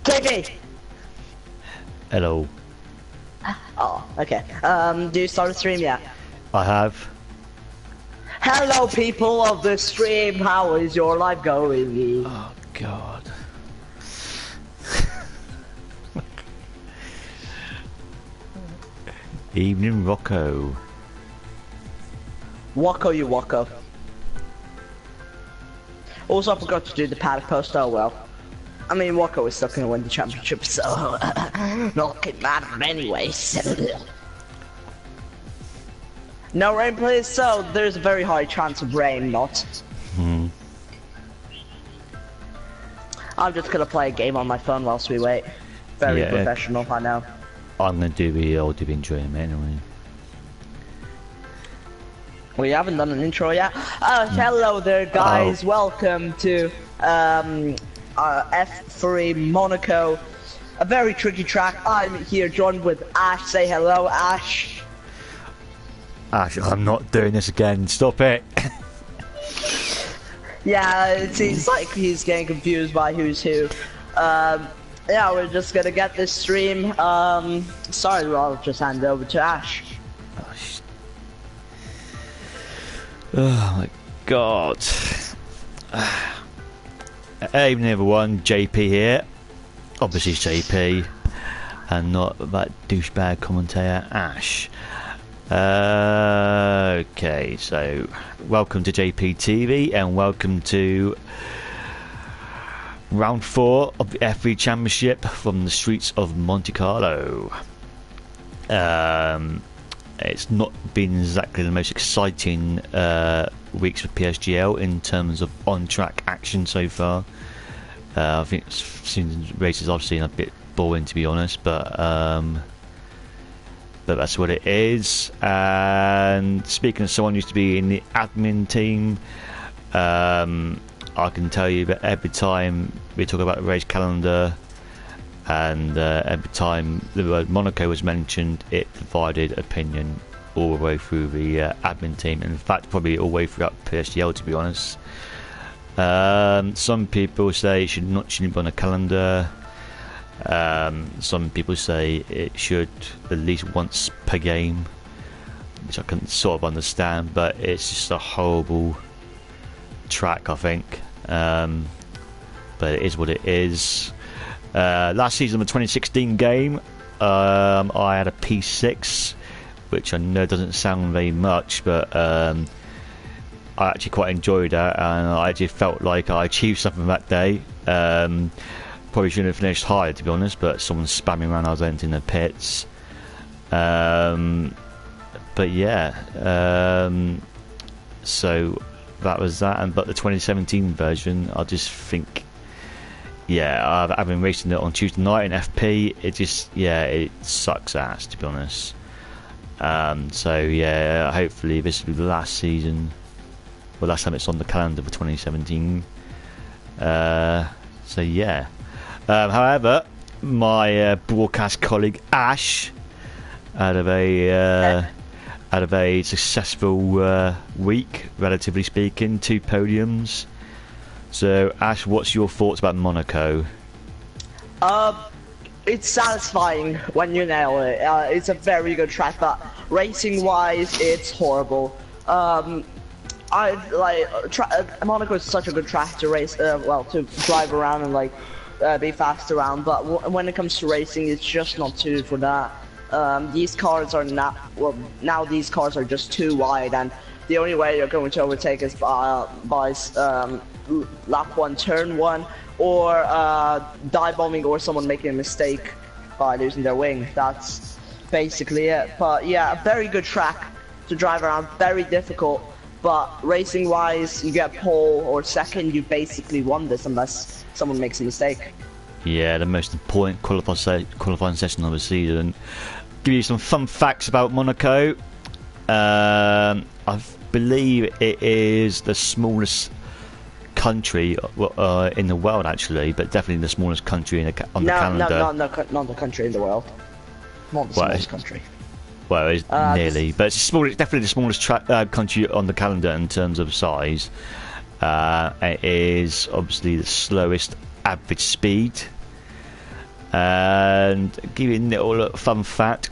JP! Hello. Oh, okay. Do you start the stream yet? I have. Hello, people of the stream. How is your life going? Oh, God. Evening, Rocco. Wacko, you wacko. Also, I forgot to do the paddock post. Oh well. I mean, Wacko is still gonna win the championship, so not getting mad at him anyways. No rain, please. So there's a very high chance of rain, not. Hmm. I'm just gonna play a game on my phone whilst we wait. Very professional, I know. I'm gonna do the old enjoyment anyway. We haven't done an intro yet. Hello there, guys. Welcome to F3 Monaco. A very tricky track. I'm here joined with Ash. Say hello, Ash. Ash, I'm not doing this again. Stop it. Yeah, it seems like he's getting confused by who's who. Yeah, we're just gonna get this stream. Sorry, I'll just hand it over to Ash. Oh my God. Evening everyone, JP here. Obviously it's JP and not that douchebag commentator Ash. Okay, so welcome to JP TV and welcome to round 4 of the F3 Championship from the streets of Monte Carlo. It's not been exactly the most exciting weeks for PSGL in terms of on-track action so far. I think the races I've seen are a bit boring, to be honest, but that's what it is. And speaking of someone who used to be in the admin team, I can tell you that every time we talk about the race calendar and every time the word Monaco was mentioned, it divided opinion all the way through the admin team. In fact, probably all the way throughout PSGL, to be honest. Some people say it shouldn't be on a calendar. Some people say it should at least once per game, which I can sort of understand, but it's just a horrible track, I think. But it is what it is. Last season, the 2016 game, I had a P6, which I know doesn't sound very much, but I actually quite enjoyed that, and I actually felt like I achieved something that day. Probably shouldn't have finished higher, to be honest, but someone spamming around, I was entering the pits. But yeah, so that was that. But the 2017 version, I just think, yeah, I've been racing it on Tuesday night in FP. It just, yeah, it sucks ass, to be honest. So yeah, hopefully this will be the last season, well, last time it's on the calendar for 2017. So yeah. However, my broadcast colleague Ash had a very successful week, relatively speaking, 2 podiums. So Ash, what's your thoughts about Monaco? It's satisfying when you nail it. It's a very good track, but racing-wise, it's horrible. Monaco is such a good track to race, well, to drive around and like be fast around. But when it comes to racing, it's just not suited for that. These cars are not, well, now these cars are just too wide, and the only way you're going to overtake is by lap 1, turn 1, or dive bombing, or someone making a mistake by losing their wing. That's basically it. But yeah, a very good track to drive around, very difficult, but racing wise, you get pole or second, you basically won this unless someone makes a mistake. Yeah, the most important qualifying session of the season. Give you some fun facts about Monaco. I believe it is the smallest country in the world, actually, but definitely the smallest country on the calendar. Not the country in the world. Not the smallest country. Well, it's nearly, but it's definitely the smallest country on the calendar in terms of size. It is obviously the slowest average speed. And give you a little fun fact.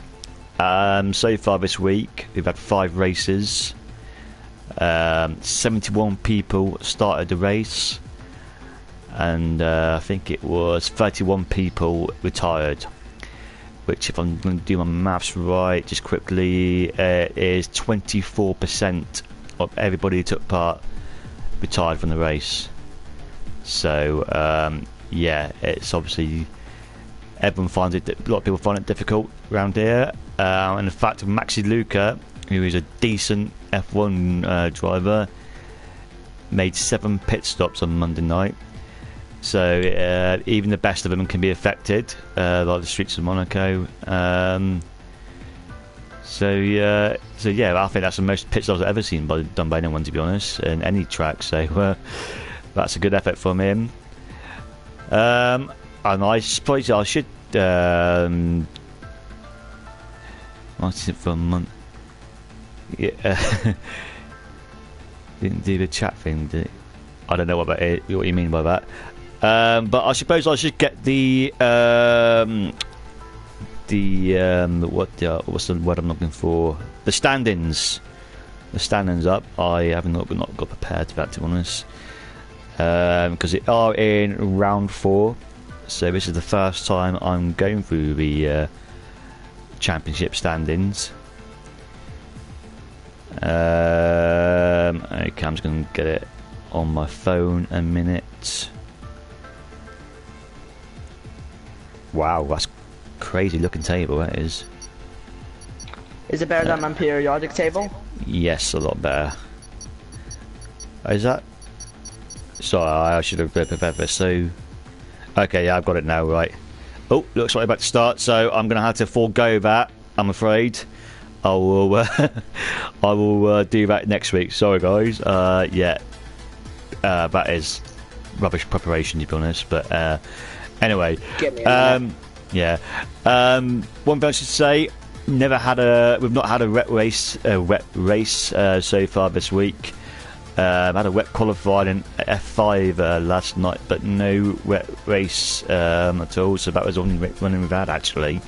So far this week, we've had 5 races. 71 people started the race, and I think it was 31 people retired. Which, if I'm going to do my maths right, just quickly, is 24% of everybody who took part retired from the race. So yeah, it's obviously everyone finds it. A lot of people find it difficult around here. And in fact, Maxi Luca, who is a decent F1 driver, made 7 pit stops on Monday night. So even the best of them can be affected, like the streets of Monaco. So yeah, I think that's the most pit stops I've ever seen done by anyone, to be honest, in any track. So that's a good effort from him. And I suppose I should. What's it for a month? Yeah, didn't do the chat thing, did it? I don't know what you mean by that. But I suppose I should get the what's the word I'm looking for? The standings. The standings up. I haven't not got prepared for that, to be honest. Because it are in round 4, so this is the first time I'm going through the championship standings. Okay, I'm just going to get it on my phone a minute. Wow, that's crazy looking table, that is. Is it better than my periodic table? Yes, a lot better. Is that? Sorry, I should have prepared this. So, okay, yeah, I've got it now, right. Oh, looks like we're about to start, so I'm going to have to forego that, I'm afraid. I will I will do that next week. Sorry, guys. Yeah, that is rubbish preparation, to be honest. But anyway, yeah. One thing I should say: we've not had a wet race so far this week. Had a wet qualifying in F5 last night, but no wet race at all. So that was the only running we've had, actually.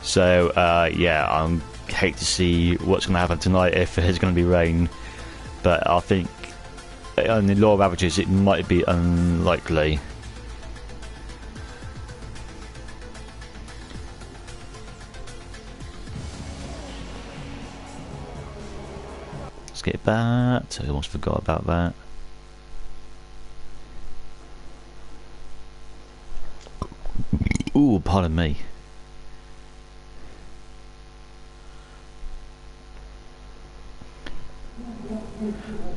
So yeah, I hate to see what's going to happen tonight if there's going to be rain. But I think on the law of averages, it might be unlikely. Skip that. I almost forgot about that. Ooh, pardon me.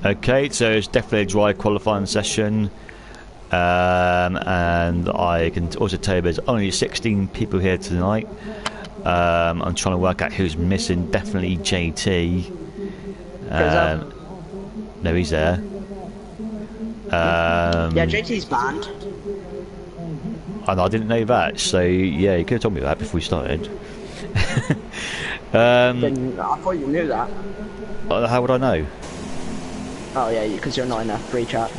Okay, so it's definitely a dry qualifying session, and I can also tell you there's only 16 people here tonight. I'm trying to work out who's missing. Definitely JT. No, he's there. Yeah, JT's banned. And I didn't know that, so yeah, you could have told me that before we started. Then I thought you knew that. How would I know? Oh yeah, because you're not in F3 chat.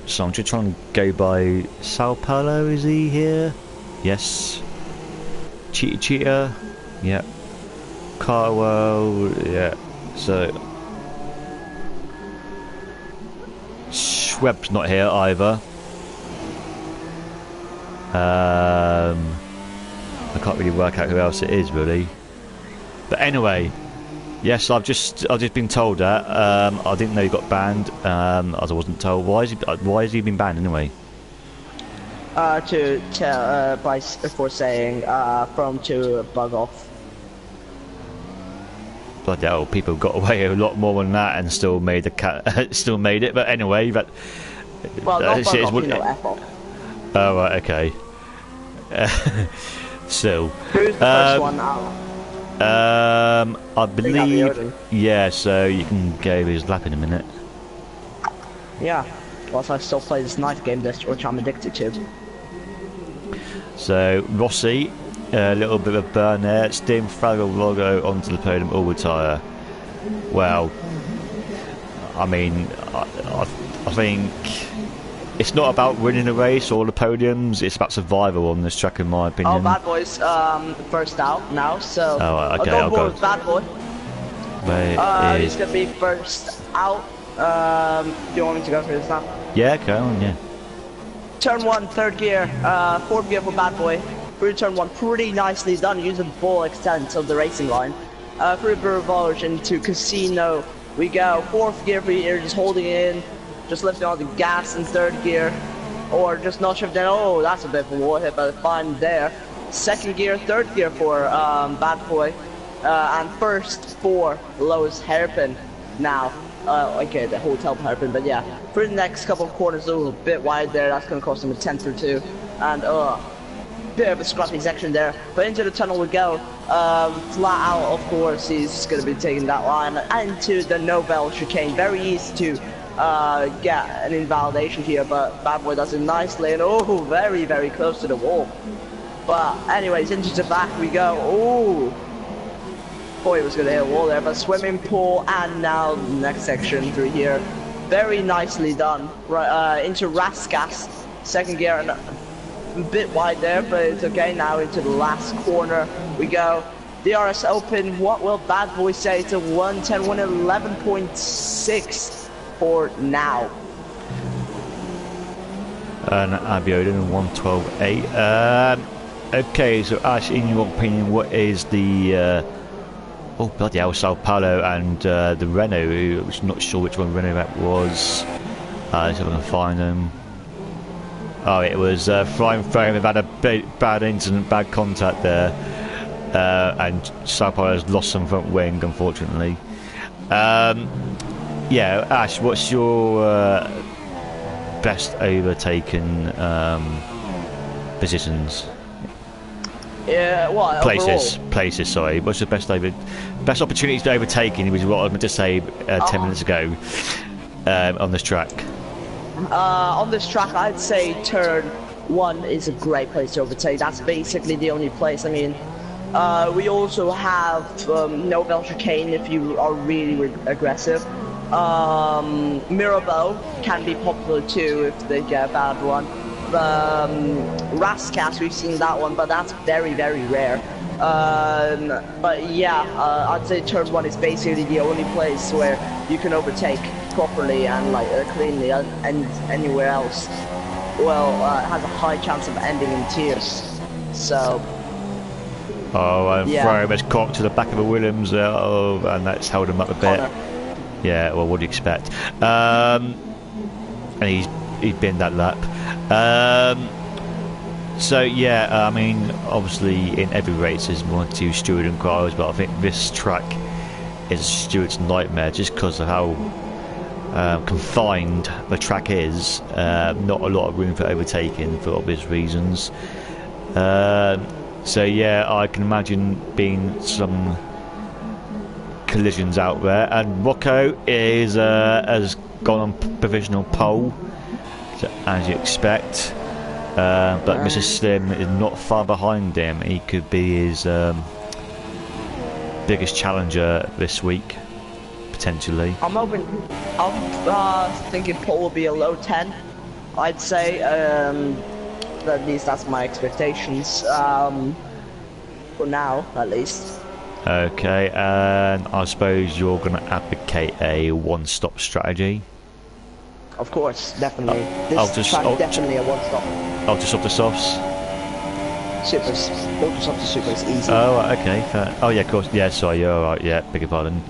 So I'm just trying to go by Sao Paulo. Is he here? Yes. Cheetah. Yeah. Carwell. Yeah. So Schweb's not here either. I can't really work out who else it is, really. But anyway, yes, I've just been told that. I didn't know he got banned. As I wasn't told. Why has he been banned anyway? To tell for saying to bug off. Bloody hell, people got away a lot more than that and still made still made it. But anyway, that. Well, not bug off, F off. Oh right, okay. So. Who's the first one out? I believe. Yeah, so you can go his lap in a minute. Yeah. Whilst I still play this knife game, which I'm addicted to. So Rossi. A little bit of a burn there. Steam Fraggle logo onto the podium, all retire. Well, I mean, I think it's not about winning a race or the podiums. It's about survival on this track, in my opinion. Oh, Bad Boy's first out now, so okay, I'll go with Bad Boy. He's gonna be first out. Do you want me to go through this now? Yeah, go on, yeah. Turn 1, third gear, fourth gear for Bad Boy. Through turn 1, pretty nicely done, using full extent of the racing line. Through Barrage into Casino, we go. Fourth gear for here, just holding in, just lifting on the gas in third gear, or just not shifting. Oh, that's a bit of a wall hit, but fine there. Second gear, third gear for Bad Boy, and first for Lowe's hairpin now. Okay, the hotel hairpin, but yeah. For the next couple of corners, a little bit wide there. That's going to cost him a tenth or two, and bit of a scrappy section there. But into the tunnel we go. Flat out, of course, he's going to be taking that line into the Nobel chicane. Very easy to get an invalidation here, but Bad Boy does it nicely, and oh, very, very close to the wall. But anyways, into the back we go. Oh, boy, he was going to hit a wall there, but swimming pool, and now the next section through here. Very nicely done. Right, into Raskas, second gear, and a bit wide there, but it's okay. Now into the last corner we go. DRS open. What will Bad Boy say? It's a 110, 111.6 for now. And Abiodun 112.8. Okay, so Ash, in your opinion, what is the oh bloody hell, Sao Paulo and the Renault? I'm not sure which one Renault that was. Let's see if I can find them. Oh, it was Flying Frame. They've had a bad incident, bad contact there, and Sao Paulo has lost some front wing, unfortunately. Yeah, Ash, what's your best overtaken positions? Yeah, what? Places. Sorry, what's the best opportunities to overtaking? Which is what I was meant to say 10 minutes ago on this track. On this track, I'd say turn 1 is a great place to overtake. That's basically the only place. I mean, we also have Nobel chicane if you are really aggressive. Mirabeau can be popular too if they get a bad one. Raskas, we've seen that one, but that's very, very rare. But yeah, I'd say turn 1 is basically the only place where you can overtake properly and like cleanly, and anywhere else, well, has a high chance of ending in tears. So. Oh, very much caught to the back of a Williams, and that's held him up a bit. Yeah, well, what do you expect? And he's binned that lap. So yeah, I mean, obviously in every race there's 1 or 2 steward inquiries, but I think this track is a steward's nightmare just because of how confined the track is. Not a lot of room for overtaking for obvious reasons. So yeah, I can imagine being some collisions out there. And Rocco is has gone on provisional pole, so, as you expect. But Mr. Slim is not far behind him. He could be his biggest challenger this week, potentially. I'm thinking Paul will be a low 10, I'd say. At least that's my expectations, for now, at least. Okay, and I suppose you're going to advocate a one-stop strategy? Of course, definitely. This track definitely a one-stop. Ultra soft to softs? Supers. Ultra soft to supers, easy. Oh, okay. Fair. Oh, yeah, of course. Yeah, sorry, you're alright. Yeah, beg your pardon.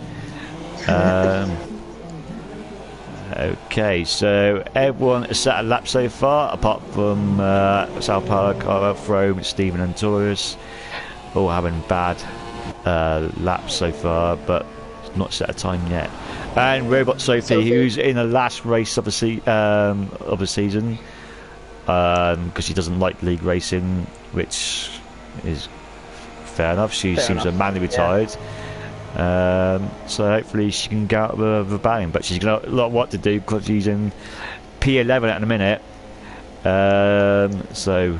Okay, so everyone has set a lap so far, apart from Sao Paulo, Carlo, Frome, Stephen and Taurus, all having bad laps so far, but not set a time yet. And Robot Sophie, who's in the last race of the season, because she doesn't like league racing, which is fair enough. She seems to have manually retired. Yeah. So hopefully she can get out of the bang, but she's got a lot of what to do because she's in P11 at the minute. So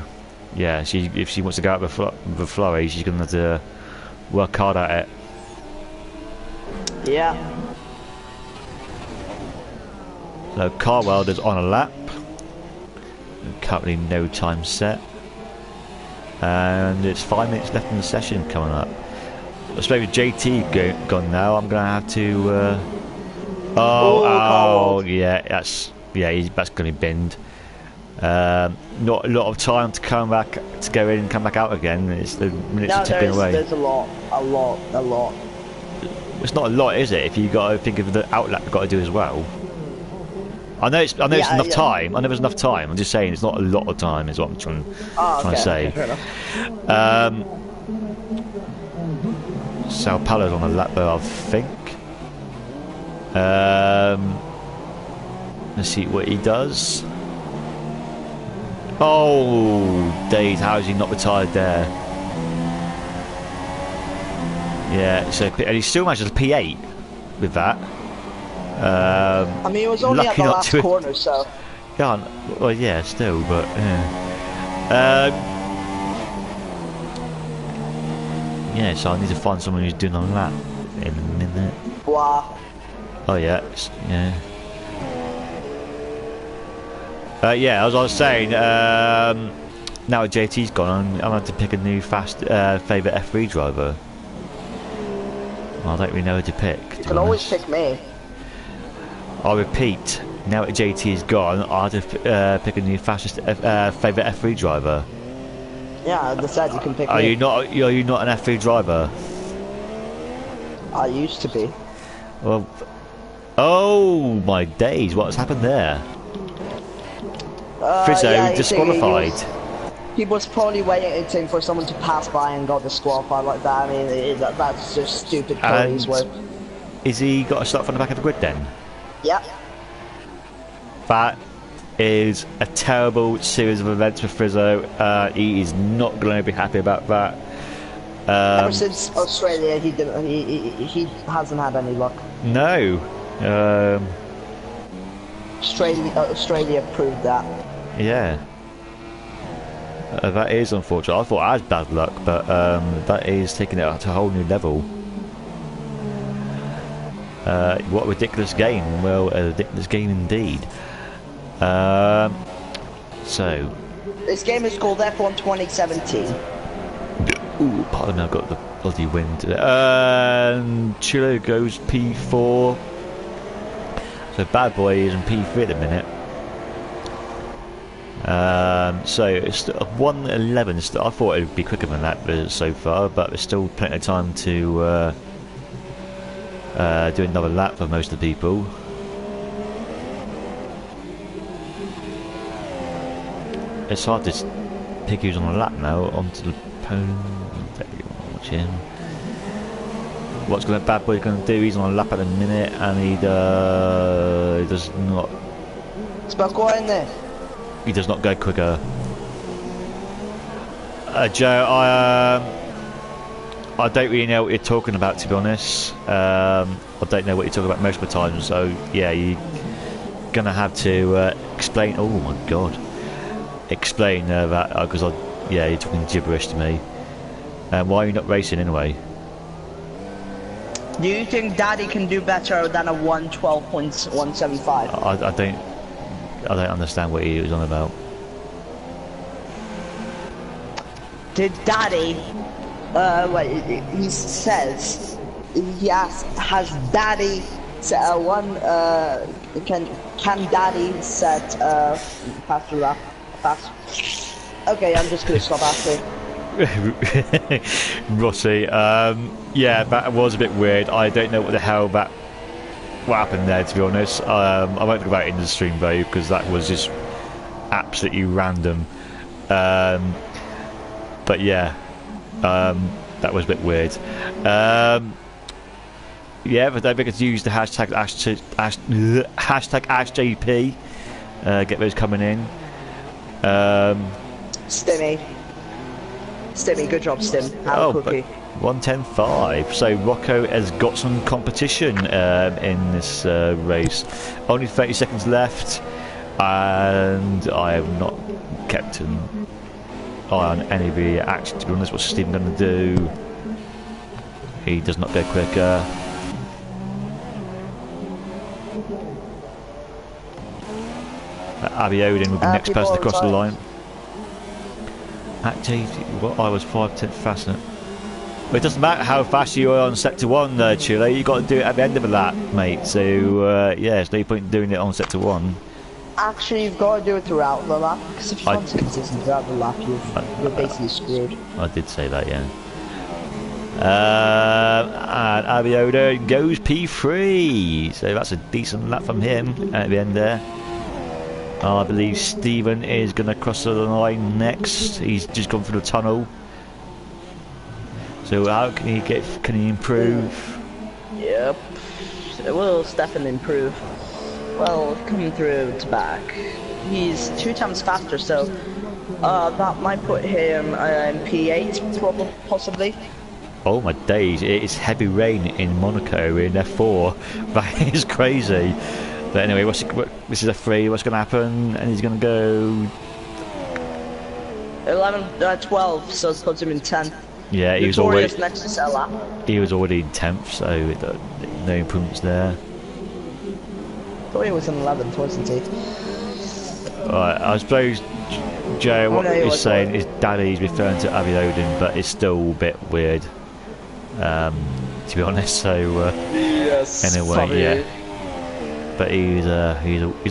yeah, if she wants to go out with the flurry, she's going to have to work hard at it. Yeah. So Carwell is on a lap. Currently no time set. And it's 5 minutes left in the session coming up. I suppose with JT gone now, I'm going to have to... yeah, that's going to be binned. Not a lot of time to come back, to go in and come back out again. It's the minutes are ticking away. There's a lot. It's not a lot, is it? If you got to think of the outlet you've got to do as well. I know it's enough time. I know there's enough time. I'm just saying it's not a lot of time. Is what I'm trying to say. Okay, fair enough. Sao Paulo's on a lap there, I think. Let's see what he does. Oh, days! How is he not retired there? Yeah, so and he still manages a P8 with that. I mean, it was only at the last corner, so. Yeah, well, yeah, still, but yeah. Yeah, so I need to find someone who's doing a lap in a minute. Wow. Oh yeah, yeah. Yeah, as I was saying, now JT's gone, I'm going to pick a new favourite F3 driver. I don't really know who to pick. You can always pick me. I'll repeat, now that JT is gone, I'll have to pick a new fastest favourite F3 driver. Yeah, I decided you can pick me. Are you not an F3 driver? I used to be. Well, oh my days, what's happened there? Frizzo disqualified. He was probably waiting for someone to pass by and got disqualified like that. I mean, that's just stupid police work. Is he got to start from the back of the grid then? Yeah. That is a terrible series of events for Frizzo. He is not going to be happy about that. Ever since Australia, he hasn't had any luck. No. Australia proved that. Yeah. That is unfortunate. I thought I had bad luck, but that is taking it to a whole new level. What a ridiculous game. Well, a ridiculous game indeed. So... This game is called F1 2017. Ooh, pardon me, I've got the bloody wind. Chilo goes P4. So Bad Boy is in P3 at the minute. So it's 1:11. I thought it would be quicker than that so far, but there's still plenty of time to do another lap for most of the people. It's hard to pick who's on a lap now. Onto the podium. Watch him. What's Bad Boy going to do? He's on a lap at the minute, and he does not. He does not go quicker. Joe, I don't really know what you're talking about, to be honest. I don't know what you're talking about most of the time, so yeah, you're gonna have to explain. Oh my god, explain that because yeah, you're talking gibberish to me. Why are you not racing anyway? Do you think Daddy can do better than a 1:12.175? I don't understand what he was on about. Did Daddy, he says, he asks, has Daddy set can Daddy set faster lap? Okay, I'm just gonna stop asking. Rossi, yeah, that was a bit weird. I don't know what the hell what happened there, to be honest. I won't talk about it in the stream though, because that was just absolutely random. But yeah, that was a bit weird. Yeah, but don't forget to use the hashtag AshJP. Get those coming in. Stimmy, good job, Stim. Oh, cookie. 1:10.5. So Rocco has got some competition in this race. Only 30 seconds left, and I have not kept an eye on any of the action. To be honest, what's Stephen going to do? He does not go quicker. Abiodin will be the next people person all the across the time. line. Actually, well, I was 5/10 faster. But it doesn't matter how fast you are on sector 1, Chile. You got to do it at the end of a lap, mate. So yeah, there's no point in doing it on sector 1. Actually, you've got to do it throughout the lap, because if you can't take consistent throughout the lap, you're basically screwed. I did say that, yeah. And Abiodin goes P3, so that's a decent lap from him at the end there. I believe Stephen is going to cross the line next. He's just gone through the tunnel. So how can he get? Can he improve? Yep. Will Stefan improve? Well, coming through to back, he's 2 times faster, so that might put him in P8, probably, possibly. Oh my days! It's heavy rain in Monaco in F4. That is crazy. But anyway, this is F3. What's going to happen? And he's going to go 12, so it puts him in 10th. Yeah, he was Notorious already next to Sella. He was already in 10th, so no improvements there. Thought he was in 11th, wasn't he? Right, I suppose Joe, what no, he's saying is Daddy's referring to Abiodin, but it's still a bit weird, to be honest. So Yes. anyway, probably. yeah. But he's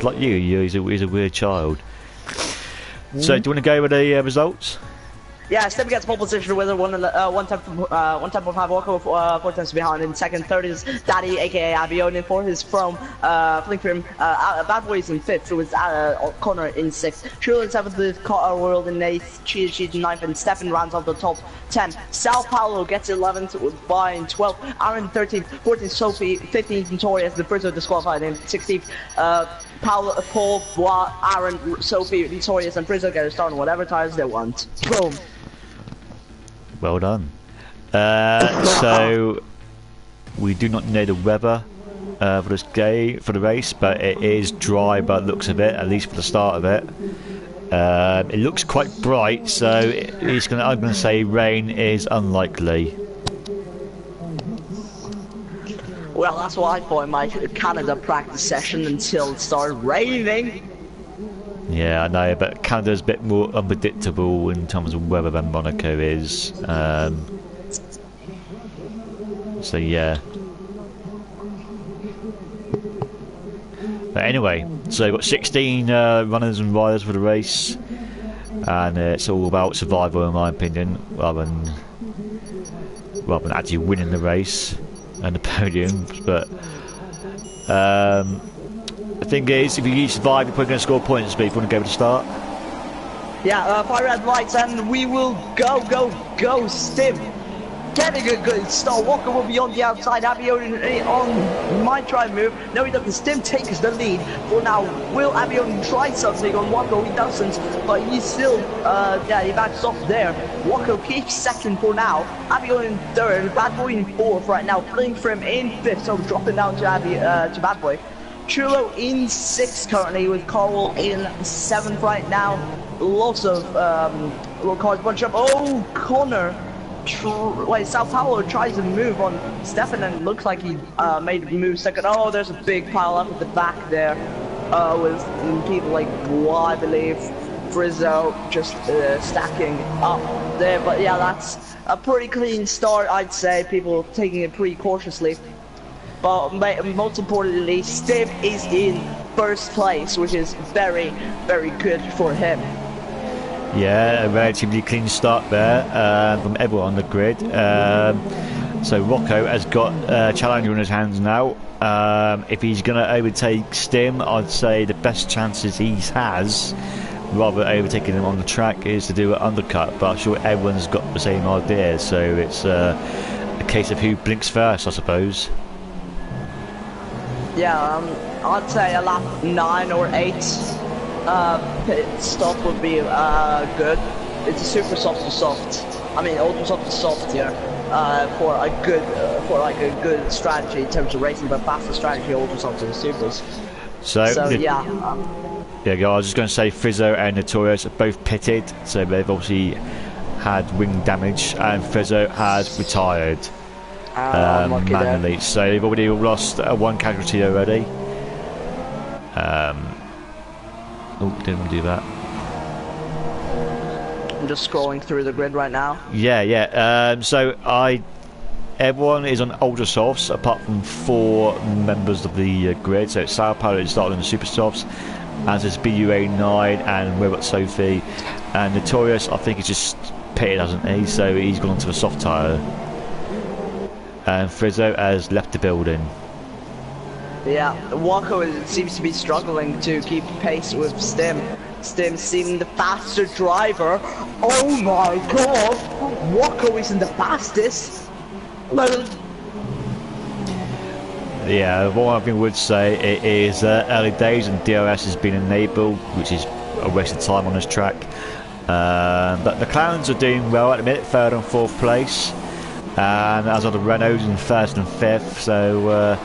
like you. He's a weird child. So do you want to go with the results? Yeah, Step gets pole position with a 1.5 Walker, 4 times behind. In second, third is Daddy, aka Abiodin. Fourth is from Flinkrim. Bad Boy is in fifth, with Connor in sixth. True in seventh with World in eighth. Cheat in ninth, and Stefan rounds off the top 10. Sao Paulo gets 11th with By in 12th. Aaron 13th, 14th Sophie, 15th Notorious. The first are disqualified in 16th. Paul, Bois, Aaron, Sophie, Notorious, and Frizzo get a start on whatever tires they want. Boom. Well done. So we do not know the weather for this day for the race, but it is dry by the looks of it, at least for the start of it. It looks quite bright, so I'm going to say rain is unlikely. Well, that's what I thought in my Canada practice session until it started raining. Yeah, I know, but Canada's a bit more unpredictable in terms of weather than Monaco is. So yeah. But anyway, so we've got 16 runners and riders for the race, and it's all about survival in my opinion, rather than actually winning the race and the podiums. But the thing is, if you survive, you're probably going to score points. But if you want to go to the start, yeah, 5 red lights, and we will go, Stim. Getting a good start. Walker will be on the outside. Abiodin on might try and move. No, he doesn't. Stim takes the lead for now. Will Abiodin try something on Walker? He doesn't, but he's still, he backs off there. Walker keeps second for now. Abiodin third. Bad Boy in fourth right now. Playing for him in fifth, so dropping down to Bad Boy. Chulo in sixth currently, with Carl in seventh right now. Lots of little cars bunch up. Oh, Connor. Sao Paulo tries to move on Stefan, and looks like he made a move second. Oh, there's a big pile up at the back there with people like Bois, I believe, Frizzo just stacking up there. But yeah, that's a pretty clean start, I'd say. People taking it pretty cautiously. But most importantly, Steve is in first place, which is very, very good for him. yeah, a relatively clean start there from everyone on the grid. So Rocco has got a challenger in his hands now. If he's going to overtake Stim, I'd say the best chances he has, rather than overtaking him on the track, is to do an undercut. But I'm sure everyone's got the same idea, so it's a case of who blinks first, I suppose. Yeah, I'd say a lap 9 or 8 pit stop would be good. It's a super soft to soft. I mean, ultra soft to soft here for a good strategy in terms of racing, but faster strategy ultra soft to the supers. So yeah. Yeah, I was just going to say Frizzo and Notorious are both pitted, so they've obviously had wing damage, and Frizzo has retired manually. So they've already lost one casualty already. Oh, didn't do that. I'm just scrolling through the grid right now. Yeah. So everyone is on ultra softs apart from 4 members of the grid. So it's Sao Paulo is starting on the super softs, as is BUA9 and Robot Sophie, and Notorious I think he's just pitted, hasn't he? So he's gone onto the soft tyre, and Frizzo has left the building. Yeah, Waco seems to be struggling to keep pace with Stim. Stim seeming the faster driver. Oh my god! Waco isn't the fastest! Yeah, what I would say it is early days and DRS has been enabled, which is a waste of time on this track. But the Clowns are doing well at the minute, 3rd and 4th place, and as are the Renaults in 1st and 5th. So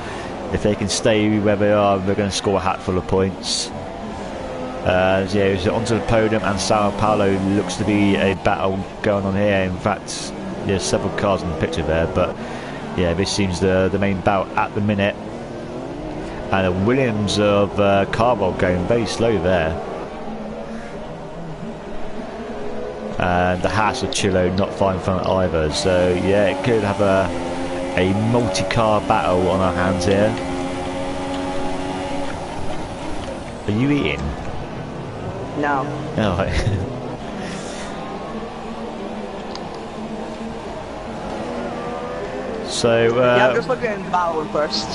if they can stay where they are, they're going to score a hatful of points. Yeah, so onto the podium, and Sao Paulo looks to be a battle going on here. In fact, there's several cars in the picture there, but yeah, this seems the main bout at the minute. And the Williams of Carwell going very slow there. And the Haas of Chilo not far in front either. So yeah, it could have a multi-car battle on our hands here. Are you eating? No. Oh, right. So yeah, I'm just looking at the battle first.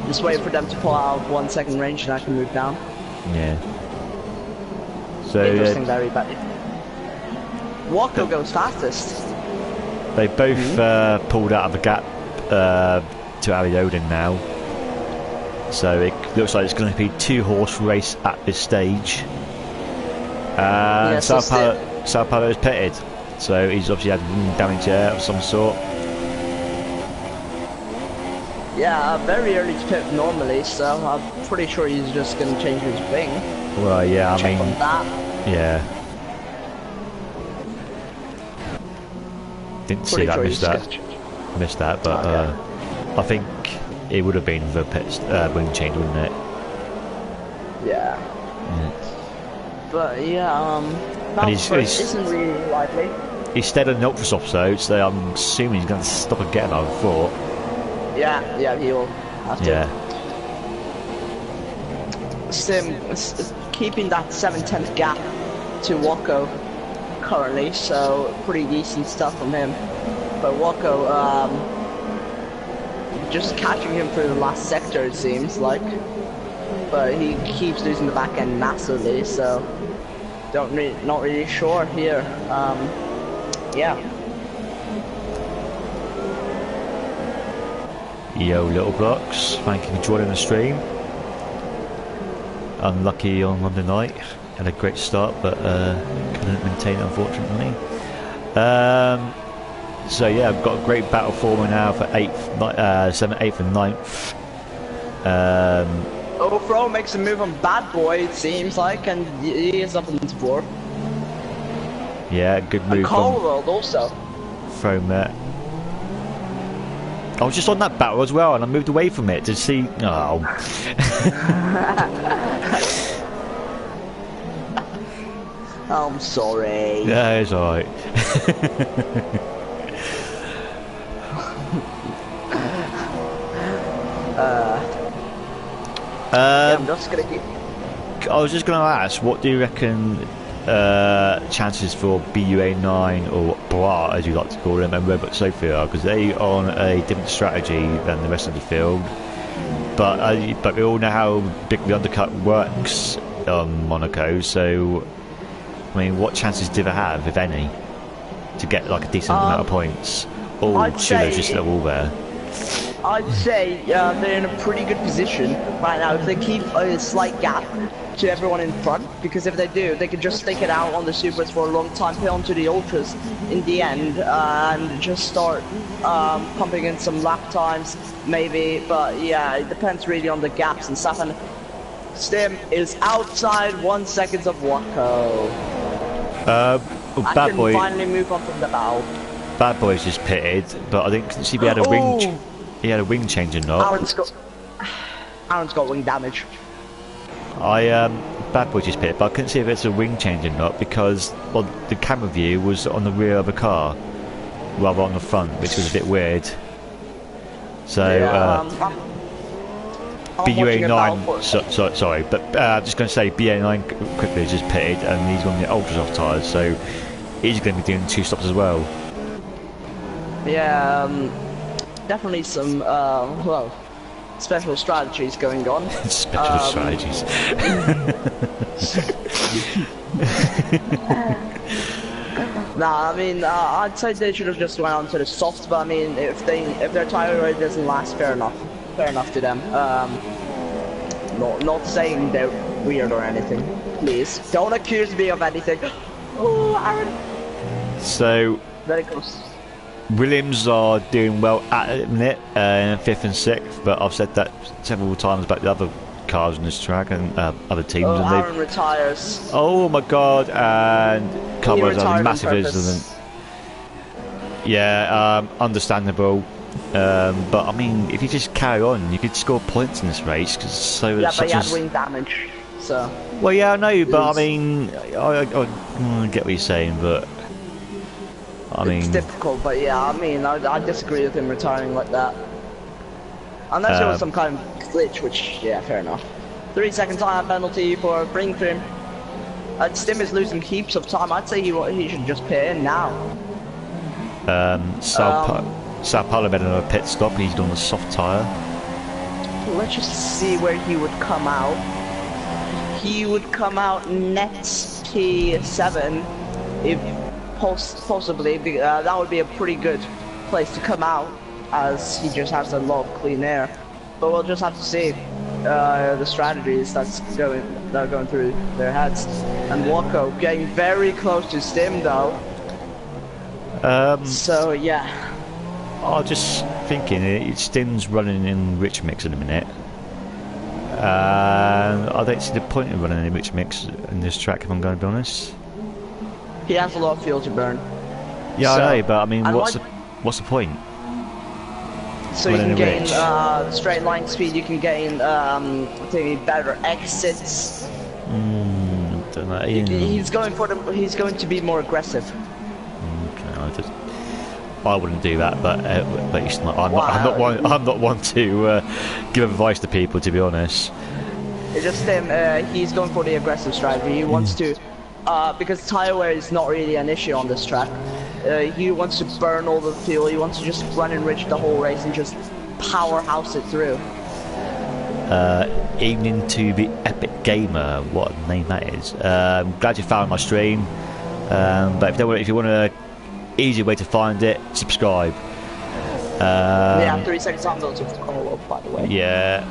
Just waiting for them to pull out 1 second range and I can move down. Yeah. So interesting, very bad. Waco goes fastest. They both pulled out of the gap to Ariodin now. So it looks like it's going to be 2-horse race at this stage. And Sao Paulo is pitted, so he's obviously had wind damage there of some sort. Yeah, very early to pit normally, so I'm pretty sure he's just going to change his wing. Well, yeah, I mean, that. yeah. Didn't see that, missed that, but I think it would have been the pit wing change, wouldn't it? Yeah. But yeah, and he's isn't really likely. He's stayed on the ultra soft though, so I'm assuming he's going to stop again. I thought. Yeah, he will have to. Yeah. Sim keeping that 7/10 gap to Waco currently, so pretty decent stuff from him. But Waco, just catching him through the last sector, it seems like. But he keeps losing the back end massively, so not really sure here. Yeah. Yo, Little Blocks, thank you for joining the stream. Unlucky on Monday night, had a great start, but couldn't maintain it, unfortunately. So yeah, I've got a great battle forming now for 8th, 7th, 8th and 9th. Ofro makes a move on Bad Boy, it seems like, and he is up into 4th. Yeah, good move. And Colworld also. From I was just on that battle as well, and I moved away from it to see. Oh. I'm sorry. Yeah, it's alright. Yeah, I'm just gonna keep. I was just going to ask, what do you reckon chances for BUA9 or Bra, as you like to call them, and Robot Sophia are? Because they are on a different strategy than the rest of the field. But we all know how big the undercut works on Monaco. So, I mean, what chances do they have, if any, to get like a decent amount of points? Or Chilo's just a wall there. I'd say they're in a pretty good position right now if they keep a slight gap to everyone in front, because if they do, they can just stick it out on the supers for a long time, pit onto the ultras in the end, and just start pumping in some lap times, maybe. But yeah, it depends really on the gaps and stuff. And Stim is outside 1 second of Waco. Bad Boy finally move on from the bow. Bad Boy's just pitted, but I didn't see if he had a wing. He had a wing change or not. Aaron's got wing damage. Bad Boy just pitted, but I couldn't see if it's a wing change or not because the camera view was on the rear of the car rather on the front, which was a bit weird. So BUA9, sorry, but I'm just going to say BA9 quickly just pitted, and he's on the ultra soft tyres, so he's going to be doing 2 stops as well. Yeah, definitely some well, special strategies going on. Special strategies. Nah, I mean, I'd say they should have just went on to the soft, but I mean, if their tire ride doesn't last, fair enough to them. Not saying they're weird or anything. Please, don't accuse me of anything. Oh, Aaron. So, very close. Williams are doing well at the minute, 5th and 6th, but I've said that several times about the other cars on this track and other teams. Oh, and Aaron retires. Oh my god, and Carbo's had a massive incident. Yeah, understandable. But I mean, if you just carry on, you could score points in this race. Yeah, but he had wing damage, so. Well, yeah, I know, but I mean, I get what you're saying, but I mean, it's difficult. But yeah, I mean, I disagree with him retiring like that. Unless there was some kind of glitch, which, yeah, fair enough. 3-second time penalty for bring trim. Stim is losing heaps of time. I'd say he should just pit in now. Sao Paulo made another pit stop. He's on the soft tyre. Let's just see where he would come out. He would come out next P7 if possibly. That would be a pretty good place to come out, as he just has a lot of clean air. But we'll just have to see the strategies that are going through their heads. And Waco getting very close to Stim though. So yeah. I was just thinking, Stim's running in rich mix in a minute. I don't see the point of running in rich mix in this track, if I'm going to be honest. He has a lot of fuel to burn. Yeah, so, I know, but I mean, what's the point? So you can gain straight line speed. You can gain better exits. Don't know. He's going for the. He's going to be more aggressive. Okay, I wouldn't do that, but I'm not one to give advice to people, to be honest. It's just him. He's going for the aggressive strategy. He wants to, because tire wear is not really an issue on this track. He wants to burn all the fuel. He wants to just run and rich the whole race and just powerhouse it through. Evening to the Epic Gamer, what a name that is. Glad you found my stream. But if you want a easy way to find it, subscribe. Yeah, 3 seconds on those, by the way. Yeah.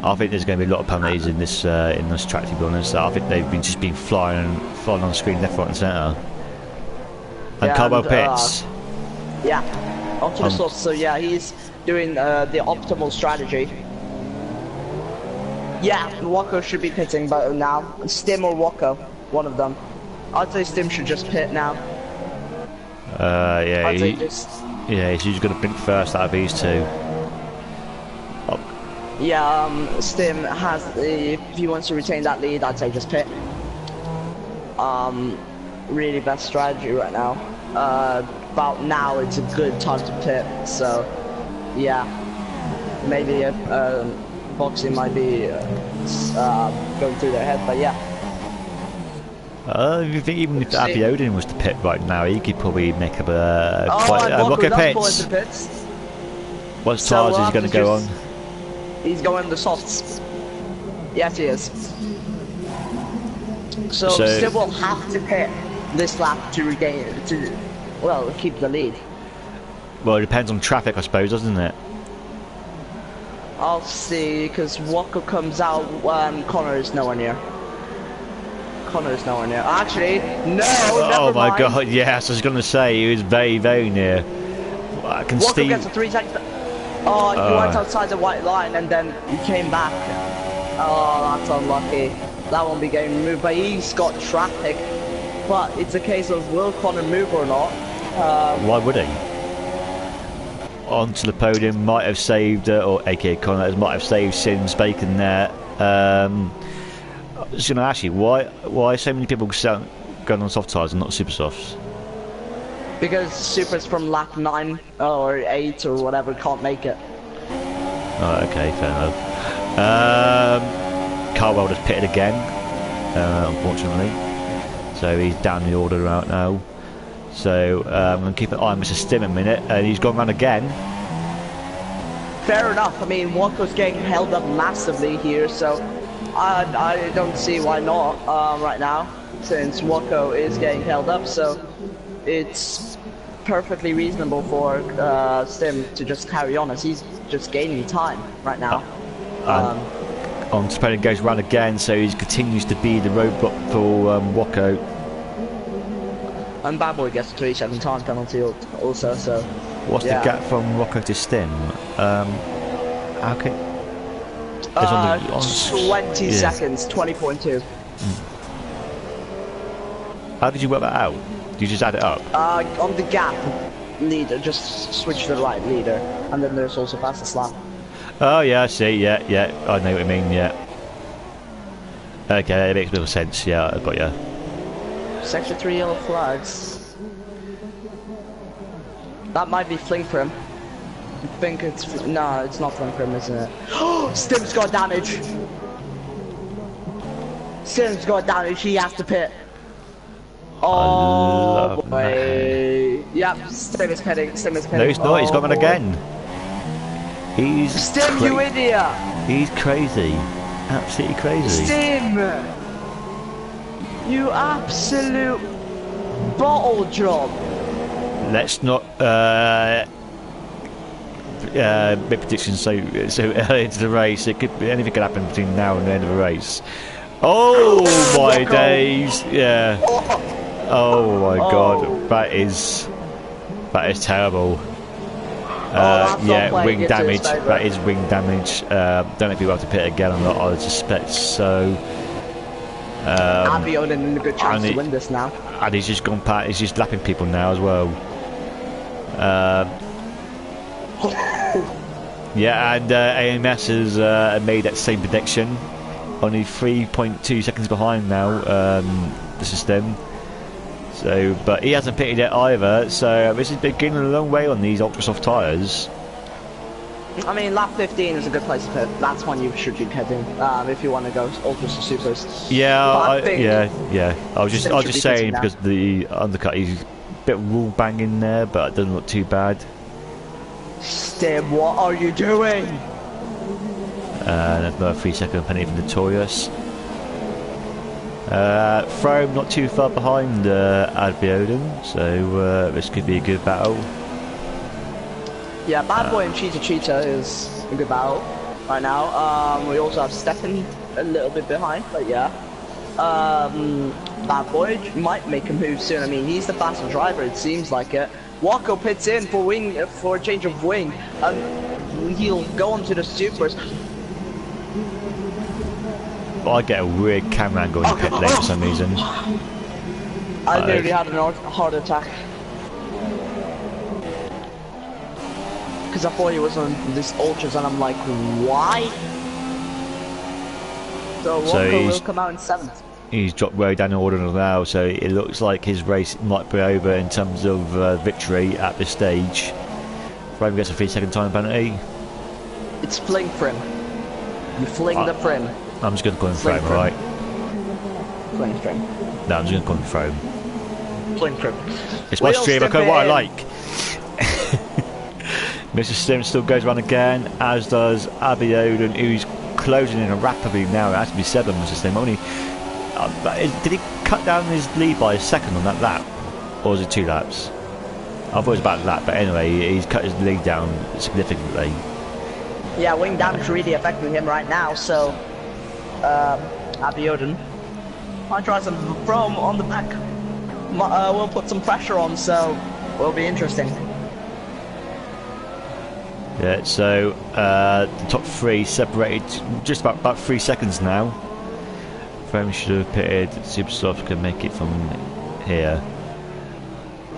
I think there's going to be a lot of penalties in this track, to be honest. I think they've been flying on screen left, right, and centre. And Carbo pits. Yeah, onto the source. So yeah, he's doing the optimal strategy. Yeah, Waco should be pitting, but now Stim or Waco, one of them. I'd say Stim should just pit now. Yeah, he's just going to pit first out of these two. Yeah, Stim has, if he wants to retain that lead, I'd say just pit. Really best strategy right now. About now, it's a good time to pit, so, yeah. Maybe boxing might be going through their head, but yeah. You think even if Abby Odin was to pit right now, he could probably make up a rocket pits. What tyres is he going to go on? He's going the softs. Yes, he is. So Stim will have to pit this lap to regain, keep the lead. Well, it depends on traffic, I suppose, doesn't it? I'll see, because Walker comes out when Connor is nowhere near. Actually, no. Oh my god! Yes, I was going to say he was very, very near. I can Walker gets a 3 second. Oh, he went outside the white line and then he came back. Oh, that's unlucky. That won't be getting removed, but he's got traffic. But it's a case of will Connor move or not. Why would he? Onto the podium might have saved, or aka Connor might have saved Sim's bacon there. I was going to ask you, why so many people going on soft tyres and not super softs? Because supers from lap 9 or 8 or whatever can't make it. Oh, okay, fair enough. Carwell just pitted again, unfortunately. So he's down the order out now. So I'm going to keep an eye on Mr. Stim a minute, and he's gone round again. Fair enough. I mean, Walker's getting held up massively here, so I don't see why not right now, since Walker is getting held up. So it's perfectly reasonable for Stim to just carry on, as he's just gaining time right now. On Spencer goes round again, so he continues to be the roadblock for Wacko. And Bad Boy gets a 3-second time penalty also, so... What's the gap from Wacko to Stim? How can... 20 seconds, 20.2. How did you work that out? Did you just add it up? On the gap leader, just switch to the right leader, and then there's also fastest lap. Oh yeah, I see, yeah, I know what you mean, yeah. Okay, it makes a bit of sense, yeah, I got you. Sector 3 yellow flags. That might be fling for him. I think it's... No, it's not fling for him, isn't it? Stim's got damage! Stim's got damage, he has to pit. Oh boy. Yep, Stim is pitting, No, he's not, he's got one again. He's... Stim, you idiot! He's crazy. Absolutely crazy. Stim! You absolute bottle job! Let's not make predictions so early into the race. It could be, anything could happen between now and the end of the race. Oh my days! Yeah. Oh my god, that is terrible. Yeah, wing damage. That is wing damage. Don't know if he'll have to pit again or not. I suspect so. Abiodun in a good chance to win this now. And he's just gone past. He's just lapping people now as well. Yeah, and AMS has made that same prediction. Only 3.2 seconds behind now. The system. So, but he hasn't pitted it either. So this has been getting a long way on these ultra soft tyres. I mean, lap 15 is a good place to pit. That's when you should be pitting if you want to go ultras to supers. Yeah, yeah. I was just saying because the undercut is a bit of wall banging there, but it doesn't look too bad. Stim, what are you doing? Another 3-second penalty for Notorious. Frome not too far behind Abiodun, so this could be a good battle. Yeah, Bad Boy and Cheetah is a good battle right now. We also have Stefan a little bit behind, but yeah. Bad Boy might make a move soon. I mean, he's the faster driver, it seems like it. Walko pits in for a change of wing, and he'll go on to the supers. I get a weird camera angle in pit lane for some reason. I nearly had a heart attack. Because I thought he was on this ultras, and I'm like, why? So Walko will come out in 7th. He's dropped way down the order now, so it looks like his race might be over in terms of victory at this stage. Frome gets a 3-second time penalty. It's fling for him. You fling the Frome. I'm just going to call him Frome, right? Fling Frome. No, I'm just going to call him Frome. Fling Frome. It's my stream, I call what I like. Mr. Stim still goes around again, as does Abiodun, who's closing in rapidly now. It has to be 7, Mr. Stim. Only, did he cut down his lead by a second on that lap? Or was it 2 laps? I thought it was about a lap, but anyway, he's cut his lead down significantly. Yeah, wing damage really affecting him right now, so Abiodun might try some Frome on the back. We'll put some pressure on, so it'll be interesting. Yeah, so the top 3 separated just about 3 seconds now. Frome should have pitted. Supersoft can make it from here.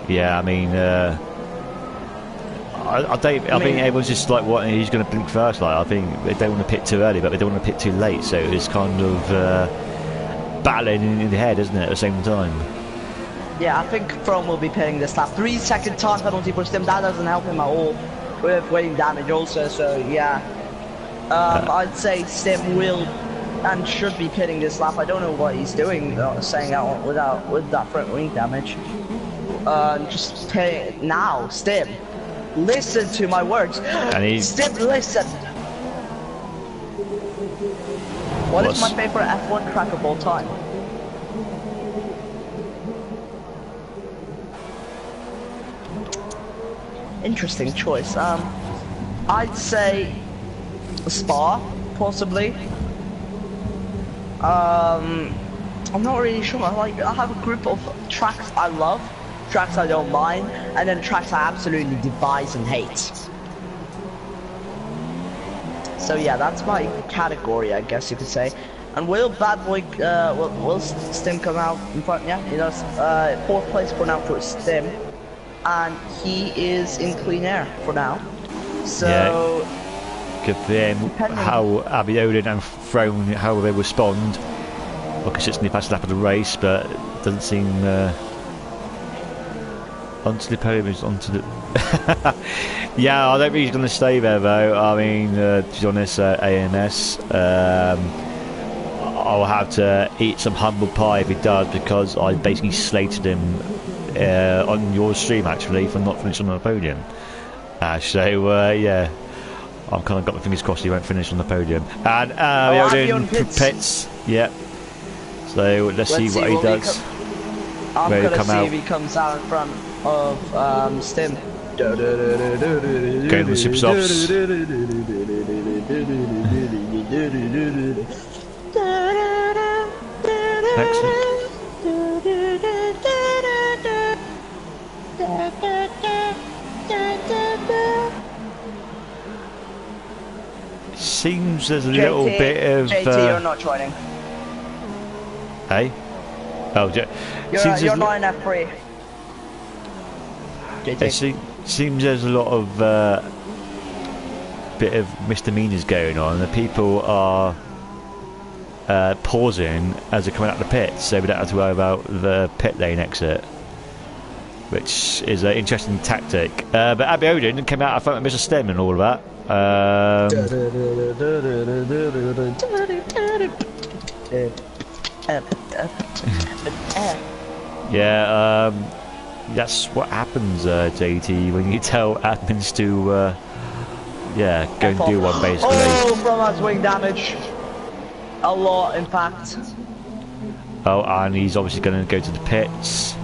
Yeah, I mean, I think everyone's just like, what, he's going to blink first. Like, I think they don't want to pit too early, but they don't want to pit too late. So it's kind of battling in the head, isn't it, at the same time? Yeah, I think From will be pitting this lap. 3-second time penalty for Stim. That doesn't help him at all with weighting damage also. So yeah, I'd say Stim will and should be pitting this lap. I don't know what he's doing, saying out with that front wing damage. Just pay now, Stim. Listen to my words. Stim, listen. What is my favorite F1 track of all time? Interesting choice. I'd say Spa, possibly. I'm not really sure. I have a group of tracks I love, tracks I don't mind, and then tracks I absolutely despise and hate. So yeah, that's my category, I guess you could say. And will Bad Boy, will Stim come out in front? Yeah, he does. 4th place for now for Stim. And he is in clean air for now. So yeah. Good for him. How Abiodun and Throne, how they respond. Well, consistently past the lap of the race, but doesn't seem onto the podium. Is onto the. Yeah, I don't think he's going to stay there though. I mean, to be honest, AMS. I'll have to eat some humble pie if he does, because I basically slated him on your stream actually for not finishing on the podium. So yeah, I've kind of got my fingers crossed he won't finish on the podium. And Abiodun pits. Yeah. So let's see what he does. I'm gonna see if he comes out in front of Stim. Going with super softs. Excellent. Seems there's a little bit of. JT, you're not joining. Hey? Oh, you're not in F3. JT. It seems there's a lot of bit of misdemeanors going on. The people are pausing as they're coming out of the pits, so we don't have to worry about the pit lane exit, which is an interesting tactic. But Abiodun came out in front of Mr. Stem and all of that. Yeah, that's what happens, JT, when you tell admins to yeah, go and do one basically. Oh, from us wing damage. A lot, in fact. Oh, and he's obviously going to go to the pits.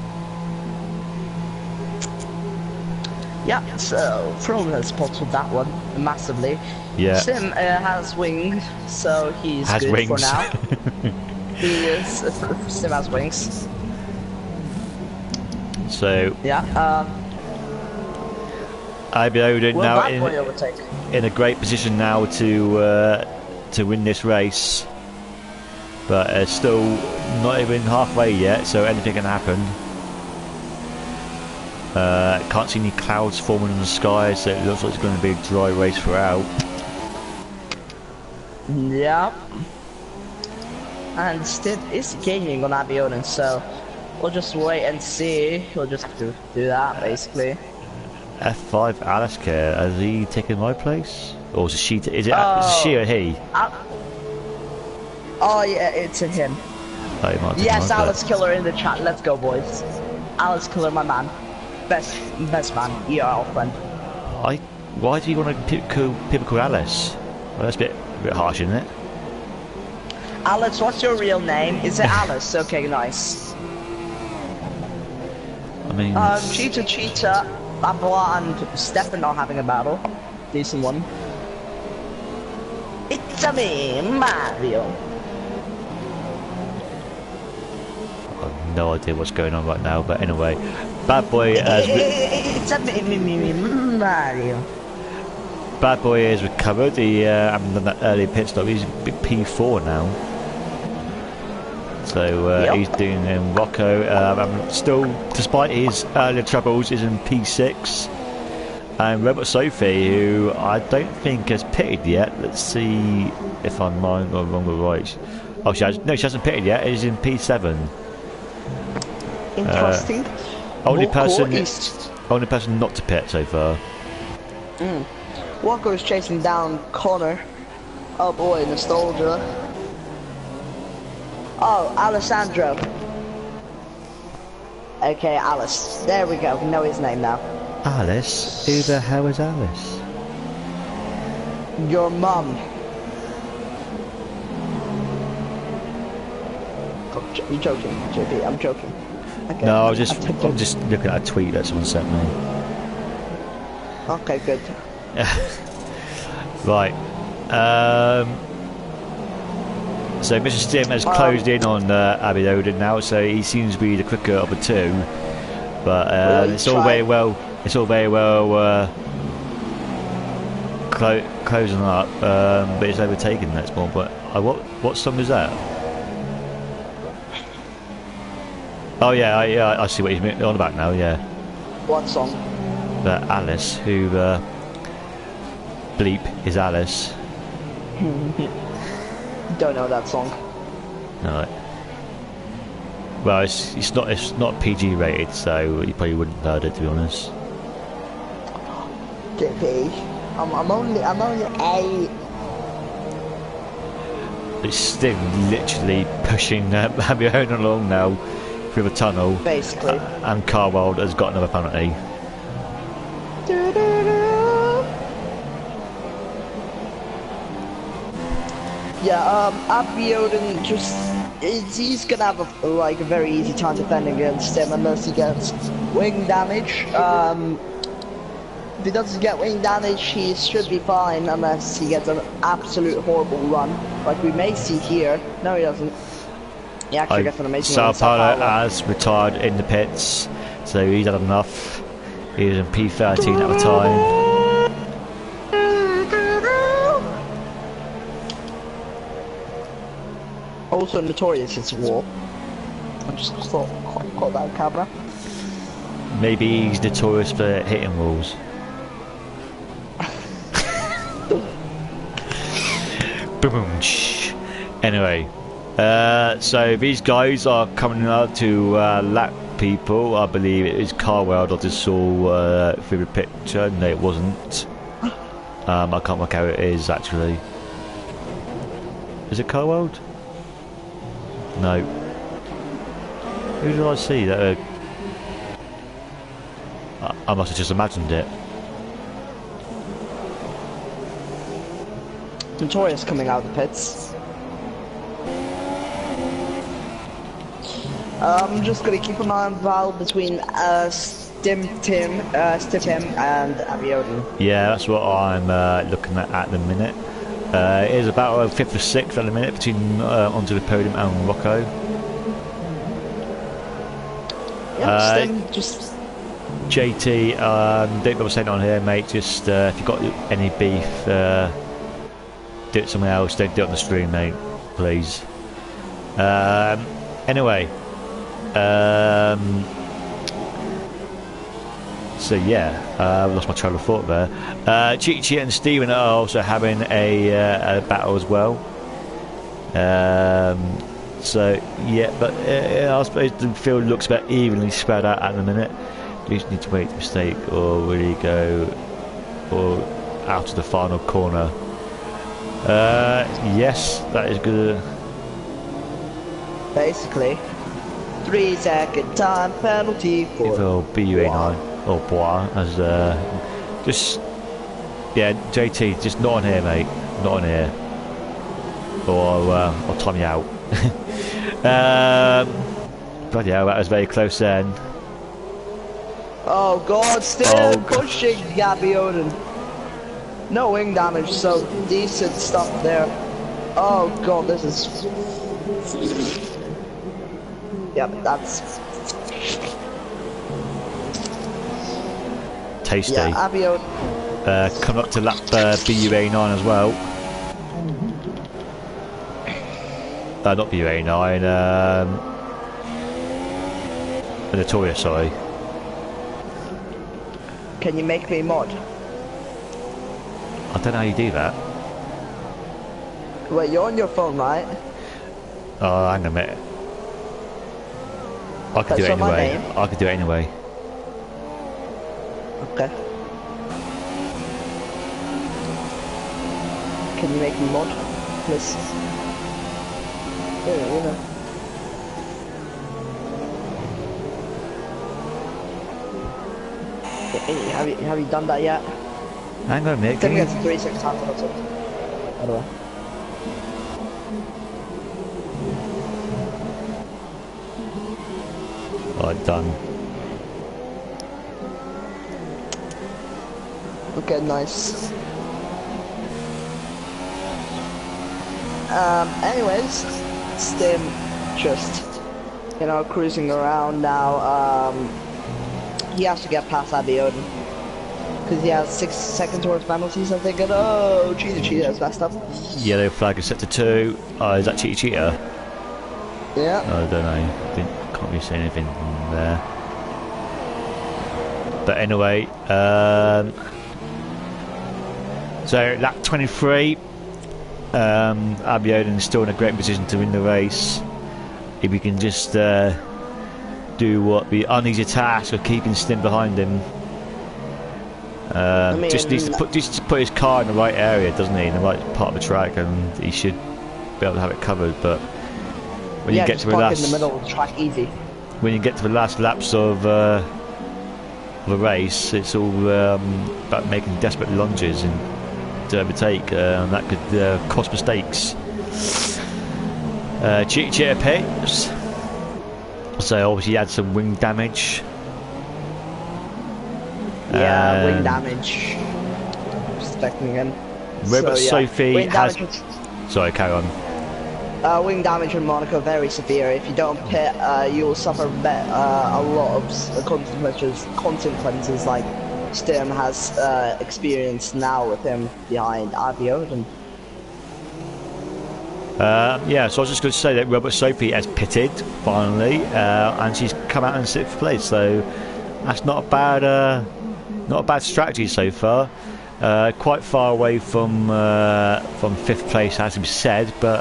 Yeah, so From has spotted that one massively. Yeah. Sim has wings, so he's has good wings. for now. He is. Sim has wings. So yeah. Abiodun now overtake? In a great position now to win this race, but still not even halfway yet, so anything can happen. Can't see any clouds forming in the sky, so it looks like it's going to be a dry race throughout. Yep. And Stid is gaining on Abiodun, so we'll just wait and see. We'll just have to do that basically. F5 Alice Care, has he taken my place? Or is it she? Is it she or he? Oh yeah, it's a him. Oh, yes, Alice Killer in the chat. Let's go, boys. Alice Killer, my man. Best man, ERL friend. Why do you want to people call Alice? Well, that's a bit harsh, isn't it? Alice, what's your real name? Is it Alice? Okay, nice. I mean, Cheetah, Abla and Stefan are having a battle. Decent one. It's a me, Mario. I have no idea what's going on right now, but anyway, Bad Boy has. It's a me, Mario. Bad Boy has recovered. He hasn't done that early pit stop. He's P4 now. So yep. He's doing Rocco. Still, despite his earlier troubles, is in P6. And Robert Sophie, who I don't think has pitted yet. Let's see if I'm wrong or right. Oh, she hasn't pitted yet. She's in P7. Interesting. Only Monaco person not to pit so far. Walker is chasing down Connor. Oh boy, nostalgia. Oh, Alessandro. Okay, Alice. There we go. We know his name now. Alice? Who the hell is Alice? Your mum. Oh, you're joking, JP. I'm joking. Okay. No, I'm just looking at a tweet that someone sent me. Okay, good. Right. So Mr. Stim has closed in on Abbey Odin now, so he seems to be the quicker of the two. But Really it's all very well. It's all very well closing up, but it's overtaken that small. But what song is that? Oh yeah, I see what he's on about now. Yeah. What song? That Alice, who bleep is Alice. Don't know that song. No. Well, it's not PG rated, so you probably wouldn't have heard it, to be honest. JP, I'm only 8. It's still literally pushing Abbey Odin along now through the tunnel. Basically. And Carwald has got another penalty. Yeah, Abbey Odin he's gonna have a very easy time defending against him unless he gets wing damage. If he doesn't get wing damage, he should be fine unless he gets an absolute horrible run, like we may see here. No, he doesn't. He actually gets an amazing run. Sao Paulo has retired in the pits, so he's had enough. He was in P13 at the time. Also notorious hits a wall. I just caught that camera. Maybe he's notorious for hitting walls. Boom. Anyway, so these guys are coming out to lap people. I believe it is Carwell. I just saw through the picture. No, it wasn't. I can't work out who it is actually. Is it Carwell? No. Who did I see that? I must have just imagined it. Notorious coming out of the pits. I'm just gonna keep an eye on Val between Stip Tim and Abbey Odin. Yeah, that's what I'm looking at the minute. It is about 5th or 6th at the minute between onto the podium and Rocco. Yeah, just JT, don't bother saying it on here, mate. Just if you've got any beef, do it somewhere else. Don't do it on the stream, mate, please. Anyway, so yeah, I lost my trail of thought there. Chi and Steven are also having a battle as well. So yeah, but I suppose the field looks about evenly spread out at the minute. You just need to wait for mistake or really go or out of the final corner. Yes, that is good. Basically, 3-second time penalty for BUA9 or Bois as just yeah, JT, just not on here, mate, not on here, or I'll time you out. Bloody hell, that was very close then. Oh god, still pushing Abbey Odin. No wing damage, so decent stuff there. Oh god, this is... Yeah, that's... Tasty. Yeah, Abbey Odin. Coming up to lap BUA9 as well. Not BUA9, Notorious, sorry. Can you make me mod? I don't know how you do that. Wait, you're on your phone, right? Oh, hang on a minute. I could do it That's on my anyway. name. I could do it anyway. Okay. Can you make me mod, please? Yeah, you know. Hey, have you done that yet? Hang on a minute. I think Can it's you... 3-6 times or something. By the way. Right, done. Okay, nice. Anyways, Stim just, you know, cruising around now. He has to get past Abby Odin because he has 6 seconds towards penalties, I think. And oh, Cheetah has messed up. Yellow flag is set to 2. Oh, is that Cheetah? Yeah. Oh, I don't know. Can't really see anything from there. But anyway, so lap 23. Abiodun is still in a great position to win the race. If we can just do what the uneasy task of keeping Stim behind him. Just needs to put his car in the right area, doesn't he? In the right part of the track, and he should be able to have it covered. But when you get to the last, in the middle of the track, easy. When you get to the last laps of the race, it's all about making desperate lunges and to overtake, and that could cost mistakes. Cheetah pits. So obviously he had some wing damage. Yeah, wing damage. Expecting him. Robert so, yeah. Sophie wing has. Damage, Sorry, carry on. wing damage in Monaco very severe. If you don't pit, you will suffer a lot of consequences like Stim has experienced now with him behind Abiodun. Yeah, so I was just going to say that Robert Sophie has pitted finally, and she's come out in 6th place. So that's not a bad strategy so far. Quite far away from 5th place, as we said, but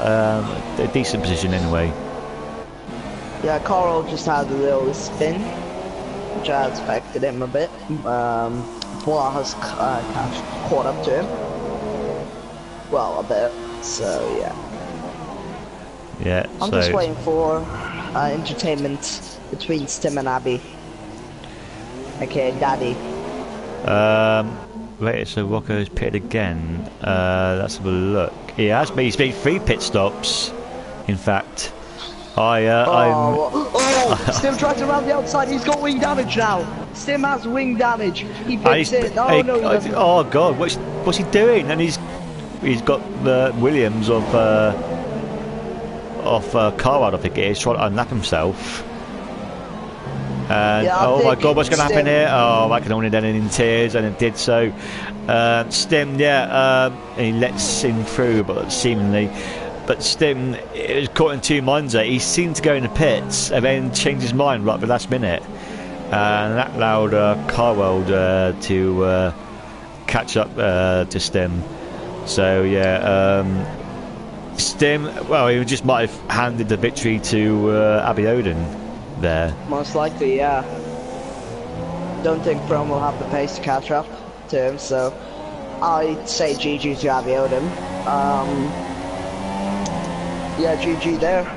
a decent position anyway. Yeah, Carl just had a little spin, which I expected him a bit. Bois has caught up to him. Well, a bit. So yeah. Yeah. I'm just waiting for entertainment between Stim and Abby. Okay, Daddy. Right, so Rocco's pitted again. Let's have a look. He has been. He's made 3 pit stops. In fact, Stim tried to round the outside. He's got wing damage now. Stim has wing damage. He pits it. Oh no, he doesn't. Oh god, what's he doing? And he's got the Williams of Carward, I think it is, trying to unlap himself. And yeah, oh my god, what's going to happen here? Oh, that can only end in tears, and it did so. Stim, he lets him through, but seemingly. But Stim was caught in 2 minds there. He seemed to go in the pits and then changed his mind right at the last minute. And that allowed Carwell to catch up to Stim. So, yeah, Stim, well, he just might have handed the victory to Abiodun there. Most likely, yeah. Don't think Brom will have the pace to catch up to him, so I'd say GG to Abiodun. Yeah, GG there.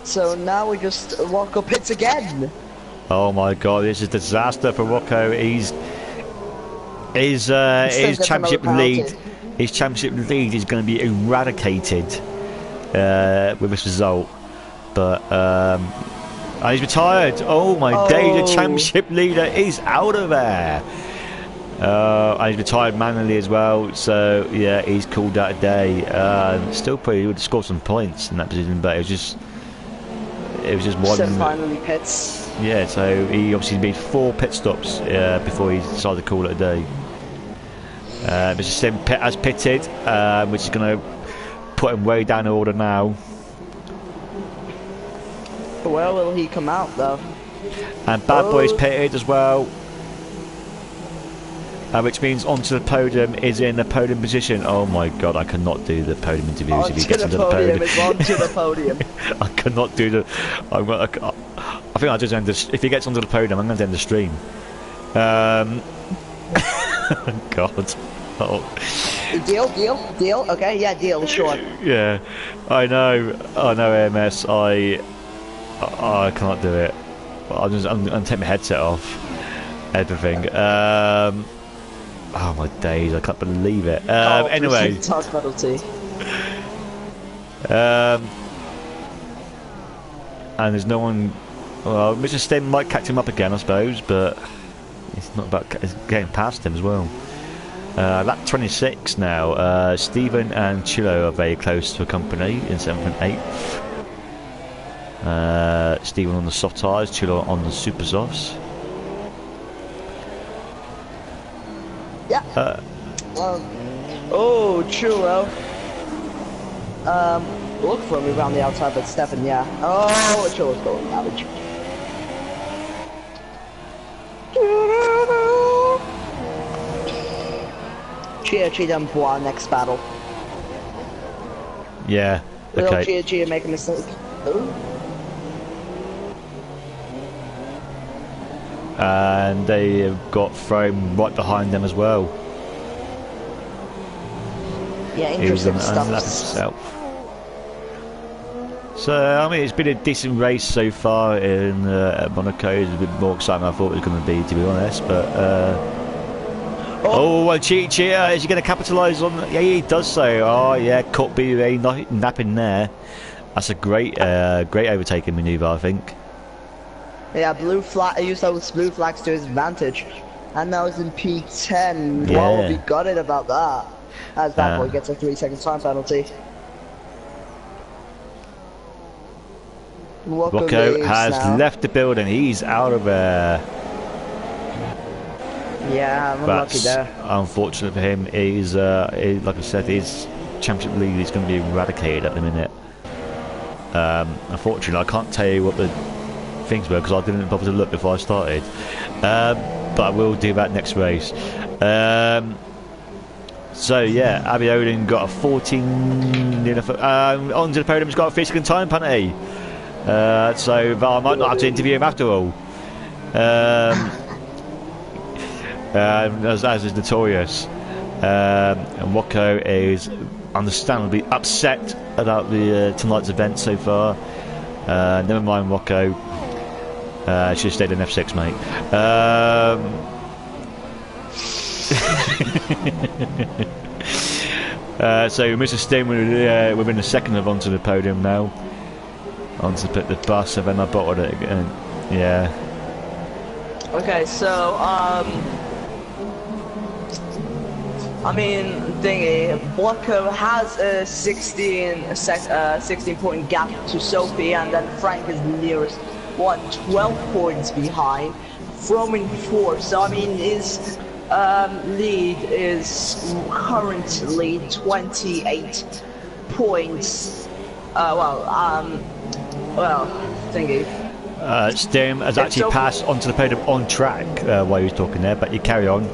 So now we just Rocco pits again. Oh my god, this is a disaster for Rocco. His championship lead. His championship lead is going to be eradicated with this result. But and he's retired. Oh my day, the championship leader is out of there. And he's retired manually as well. So yeah, he's called out a day. Still probably would score some points in that position, but it was just one. So finally pits. Yeah, so he obviously made 4 pit stops before he decided to call it a day. Mr. Stim has pitted, which is going to put him way down the order now. Where will he come out though? And Bad Boy's pitted as well. which means onto the podium is in the podium position. Oh my god, I cannot do the podium interviews if he gets onto the podium. It's onto the podium. I cannot do the. I think I just end this. If he gets onto the podium, I'm going to end the stream. God. Oh. Deal. Okay, yeah, deal. Sure. Yeah, I know, AMS. I cannot do it. I'm gonna take my headset off. Everything. Oh my days! I can't believe it. Anyway. Task penalty. And there's no one. Well, Mr. Stem might catch him up again, I suppose, but it's not about getting past him as well. Lap 26 now. Stephen and Chilo are very close to a company in 7th and 8th. Stephen on the soft tyres, Chilo on the super softs. Yeah. Oh, Chilo. Look for me around the outside, but Stephen, yeah. Oh, Chilo's going garbage. Chia done our next battle. Yeah. Okay. Chia make a mistake. Ooh. And they have got thrown right behind them as well. Yeah, interesting stuff. So I mean, it's been a decent race so far in Monaco. It's a bit more exciting than I thought it was going to be, to be honest. But Chia, is he going to capitalise on? Yeah, he does so. Oh yeah, caught BUA napping there. That's a great overtaking manoeuvre, I think. Yeah, blue flag. He used those blue flags to his advantage, and that was in P10. Yeah. What would be gutted about that? As that boy gets a 3-second time penalty. Rocco has left the building. He's out of there. Yeah, I'm unlucky there. Unfortunate for him. He's like I said, his championship lead is going to be eradicated at the minute. Unfortunately, I can't tell you what the things were because I didn't bother to look before I started. But I will do that next race. So yeah, Abby Odin got a 14 onto the podium. He's got a 3-second time penalty. So I might not have to interview him after all. As is notorious. And Rocco is understandably upset about the tonight's event so far. Never mind, Rocco. Should have stayed in F6, mate. So Mr. Steen within a second of onto the podium now. Onto the bus, and then I bottled it again. Yeah. Okay, so I mean, thingy, Blanco has a 16-point gap to Sophie, and then Frank is nearest 12 points behind, throwing 4. So I mean, his lead is currently 28 points. Thingy. Stem has actually passed onto the podium on track while he was talking there, but you carry on.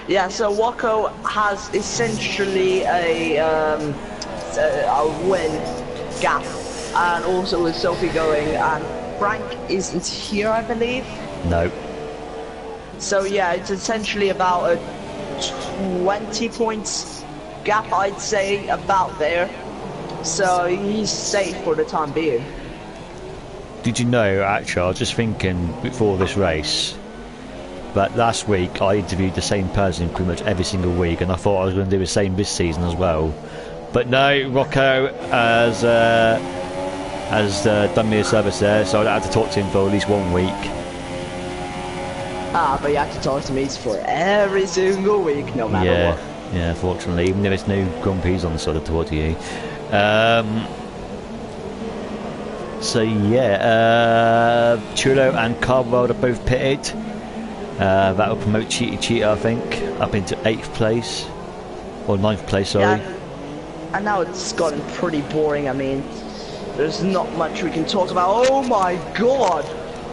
Yeah, so Wako has essentially a win gap, and also with Sophie going, and Frank isn't here, I believe. No. So yeah, it's essentially about a 20 points gap, I'd say, about there. So he's safe for the time being. Did you know, actually, I was just thinking before this race, but last week I interviewed the same person pretty much every single week, and I thought I was going to do the same this season as well. But no, Rocco has done me a service there, so I had to talk to him for at least 1 week. But you have to talk to me for every single week, no matter what. Yeah, fortunately, even if it's no Grand Prix on the side of talk to you. So yeah, Chulo and Carbwell are both pitted. That will promote Cheetah, I think, up into 8th place. Or 9th place, sorry. Yeah, and now it's gotten pretty boring. I mean, there's not much we can talk about. Oh my god!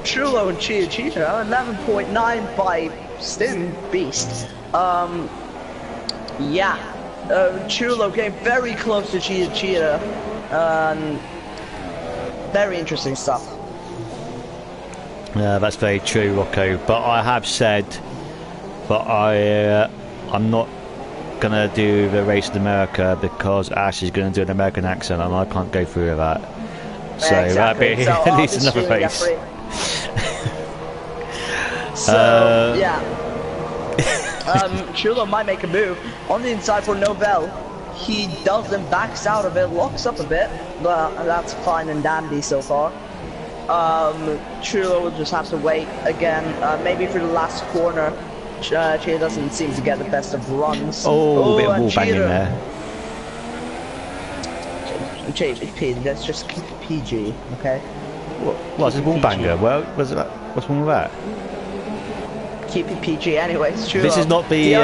Chulo and Cheetah are 11.9 by Stim beast. Yeah. Chulo getting very close to Cheetah. Very interesting stuff. Yeah, that's very true, Rocco. But I have said that I'm not gonna do the race in America because Ash is gonna do an American accent, and I can't go through with that. So exactly. that'd be So at least another race. So yeah. Chulo might make a move on the inside for Novell. He doesn't, backs out of it, locks up a bit, but that's fine and dandy so far. Chulo will just have to wait again, maybe for the last corner. Cheetah doesn't seem to get the best of runs. Oh, a bit of wall banging there. Let's just keep it PG, okay? What's a wall banger? Well, what's wrong with that? Keep it PG anyways. Chulo. This is not the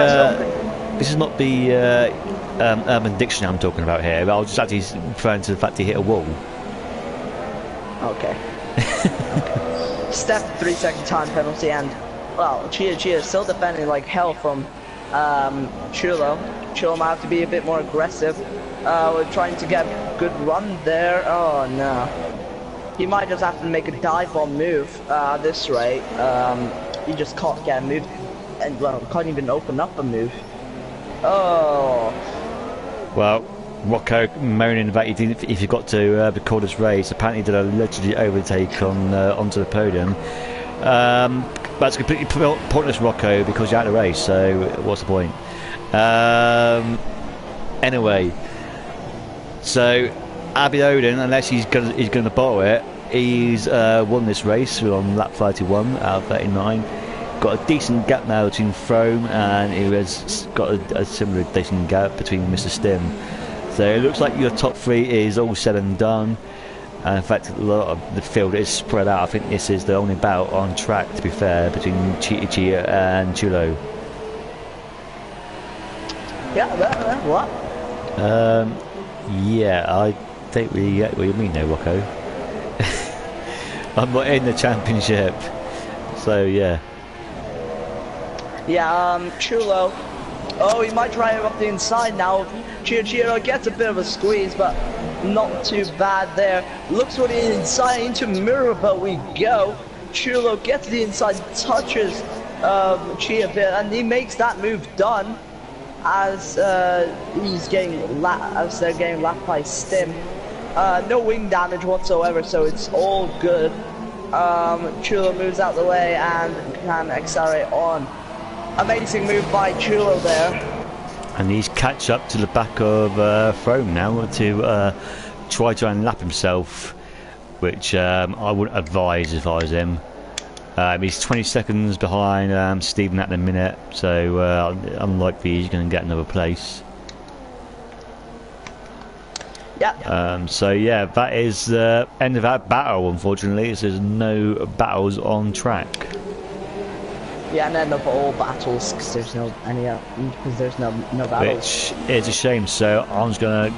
Urban Dictionary I'm talking about here. I was just actually referring to the fact he hit a wall. Okay. Step 3-second time penalty, and well, Cheetah still defending like hell from Chulo. Chulo might have to be a bit more aggressive. We're trying to get a good run there. Oh no. He might just have to make a dive bomb move this rate. He just can't get a move, and well, can't even open up a move. Oh. Well, Rocco moaning about he forgot to record his race. Apparently did a legendary overtake on onto the podium. That's completely pointless, Rocco, because you're out of the race, so what's the point? Anyway, so Abby Odin, unless he's gonna bottle it, he's won this race on lap 31 out of 39. Got a decent gap now between Frome, and he has got a similar decent gap between Mr. Stim. So it looks like your top three is all said and done. And in fact, a lot of the field is spread out. I think this is the only bout on track, to be fair, between Cheetah and Chulo. Yeah, what? Yeah, I don't really get what you mean there, Rocco. I'm not in the championship, so yeah. Yeah, Chulo. Oh, he might try him up the inside now. Cheetah gets a bit of a squeeze, but not too bad there. Looks for the inside into mirror, but we go. Chulo gets the inside, touches Cheetah a bit, and he makes that move done as they're getting lapped by Stim. No wing damage whatsoever, so it's all good. Chulo moves out the way and can accelerate on. Amazing move by Chulo there. And he's catch up to the back of Frome now to try to unlap himself, which I wouldn't advise if I was him. He's 20 seconds behind Stephen at the minute, so unlikely he's going to get another place. Yeah. So yeah, that is the end of that battle, unfortunately. So there's no battles on track. Yeah, and end of all battles because there's no battles. Which is a shame. So I'm just gonna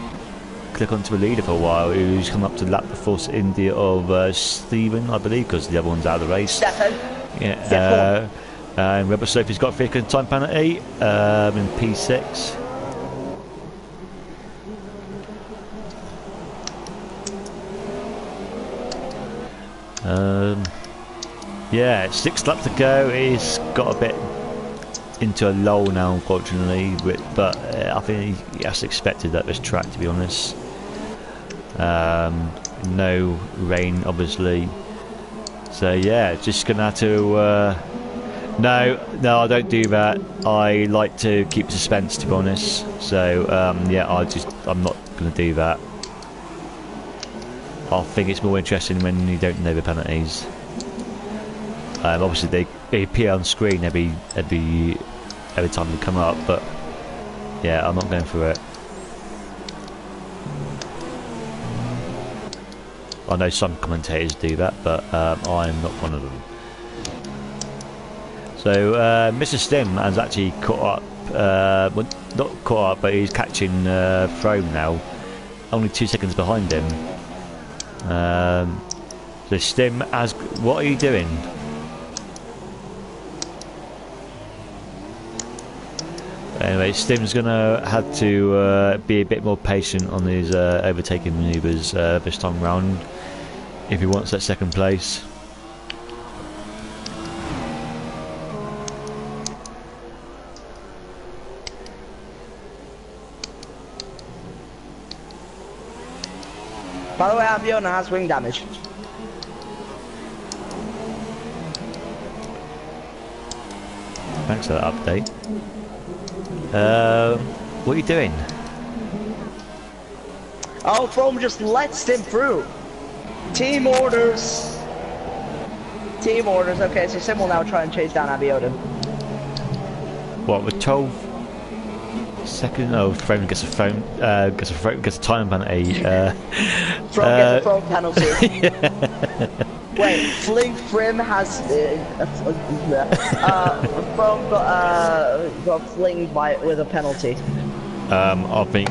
click onto the leader for a while, who's come up to lap the Force India of Stephen, I believe, because the other one's out of the race. Stefan. Yeah. And Rebel Sophie's got a 3-second time penalty in P6. Yeah, 6 laps to go. He's got a bit into a lull now, unfortunately, but I think he has expected that this track, to be honest. No rain, obviously. So yeah, just gonna have to. No, I don't do that. I like to keep suspense, to be honest. So yeah, I'm not gonna do that. I think it's more interesting when you don't know the penalties. Obviously they appear on screen every time they come up, but yeah, I'm not going through it. I know some commentators do that, but I'm not one of them. So Mr. Stim has actually caught up, well, not caught up, but he's catching Frome now, only 2 seconds behind him. So Stim has, what are you doing? Anyway, Stim's gonna have to be a bit more patient on his overtaking manoeuvres this time round if he wants that second place. By the way, Albion has wing damage. Thanks for that update. What are you doing? Oh, Foam just lets him through. Team orders. Team orders. Okay, so Sim will now try and chase down Abiodun. What, with 12 seconds? Oh, Frame gets a phone. Gets a time penalty. Frome gets a phone penalty. Wait, Frim has Frome got flinged with a penalty. I think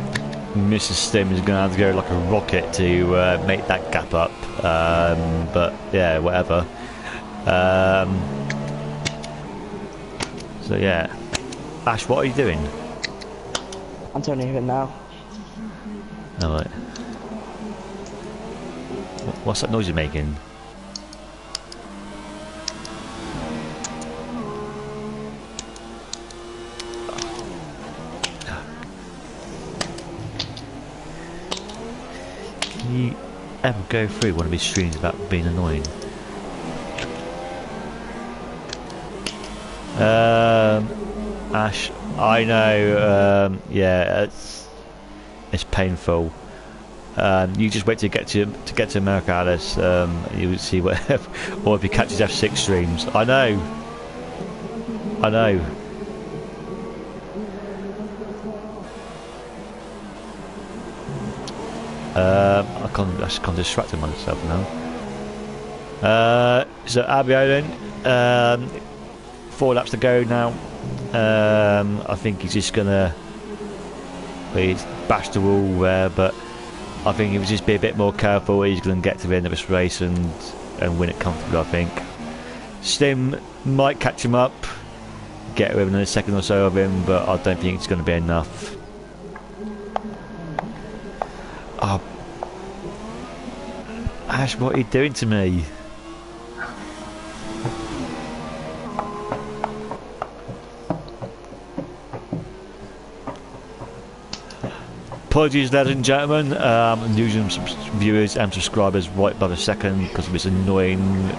Mrs. Stim is going to have to go like a rocket to make that gap up. But yeah, whatever. So yeah, Ash, what are you doing? I'm turning it now. All right. What's that noise you're making? Can you ever go through one of his streams about being annoying? Ash, I know. Yeah, it's painful. You just wait to get to America, Alice. You will see what, or if he catches F6 streams. I know. I just can't distract myself now. So Abiodun, 4 laps to go now. I think he's just gonna. He's bashed the wall there, but I think if he just be a bit more careful, he's going to get to the end of this race and win it comfortably. I think Stim might catch him up, get within a second or so of him, but I don't think it's going to be enough. Oh, Ash, what are you doing to me? Apologies, ladies and gentlemen. I'm losing some viewers and subscribers right by the second because of this annoying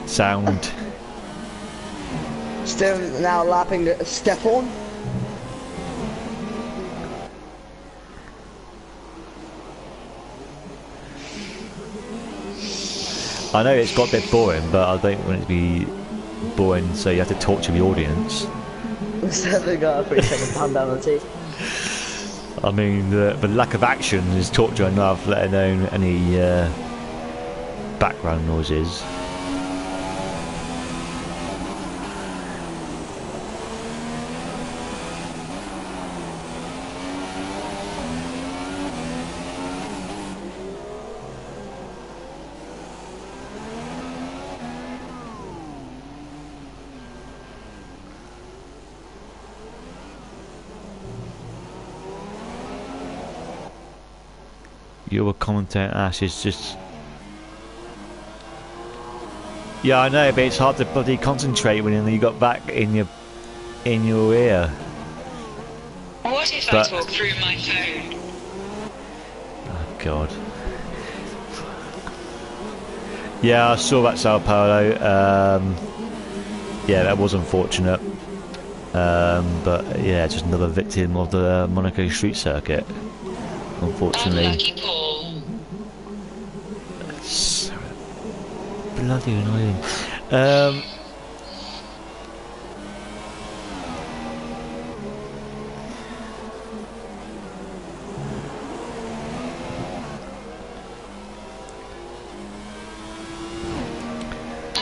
sound. Still now lapping Stefan. I know it's got a bit boring, but I don't want it to be boring, so you have to talk to the audience. Stefan got a 3-second pound penalty. I mean, the lack of action is torture enough, let alone any background noises. Your commentator, Ash, is just... Yeah, I know, but it's hard to bloody concentrate when you got back in your ear. What if I talk through my phone? Oh God. Yeah, I saw that, Sao Paulo. Yeah, that was unfortunate. But yeah, just another victim of the Monaco street circuit. Unfortunately. Unlucky Paul. So bloody annoying. Am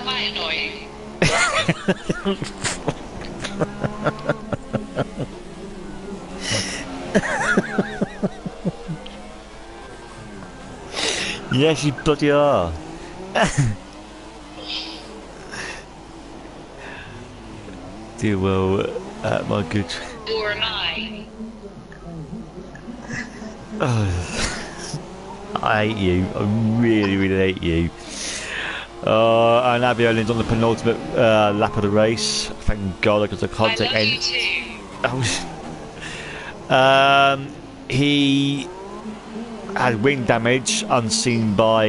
I annoying? Yes, you bloody are. Dear well, my good. Or am I? I hate you. I really, really hate you. And Abiolin's on the penultimate lap of the race. Thank God, because I can't take any. He had wing damage unseen by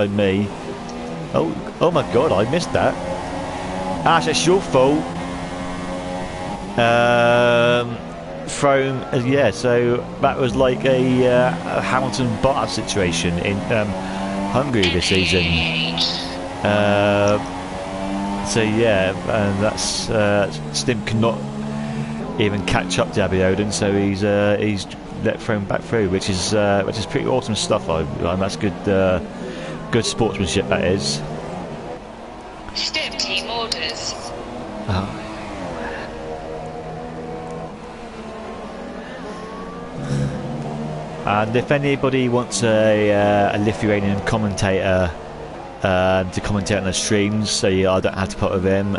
me. Oh my God, I missed that. Ash, it's your fault. Yeah, so that was like a Hamilton Bottas situation in Hungary this season. So yeah, and that's Stim cannot even catch up to Abiodun, so he's let thrown back through, which is pretty awesome stuff. And that's good sportsmanship, that is. Stim team orders. Oh. And if anybody wants a Lithuanian commentator to commentate on the streams, so I don't have to put with him,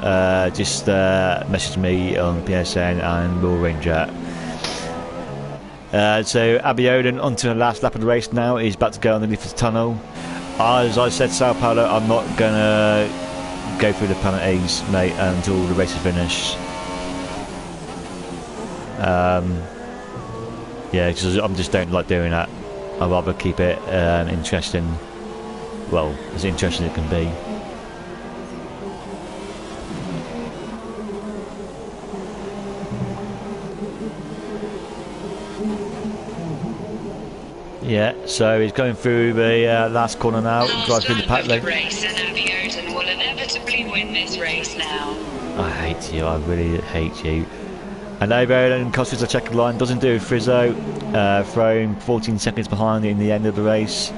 just message me on PSN and we'll arrange that. So Abiodun onto the last lap of the race now. He's about to go underneath the tunnel. As I said, Sao Paulo, I'm not going to go through the penalties, mate, until the race is finished. Yeah, because I just don't like doing that. I'd rather keep it interesting. Well, as interesting as it can be. Yeah, so he's going through the last corner now. Drives through the pack lane. Race, and Abiodun will inevitably win this race now. I hate you. I really hate you. And Abiodun crosses the checkered line. Doesn't do Frizzo. Thrown 14 seconds behind in the end of the race.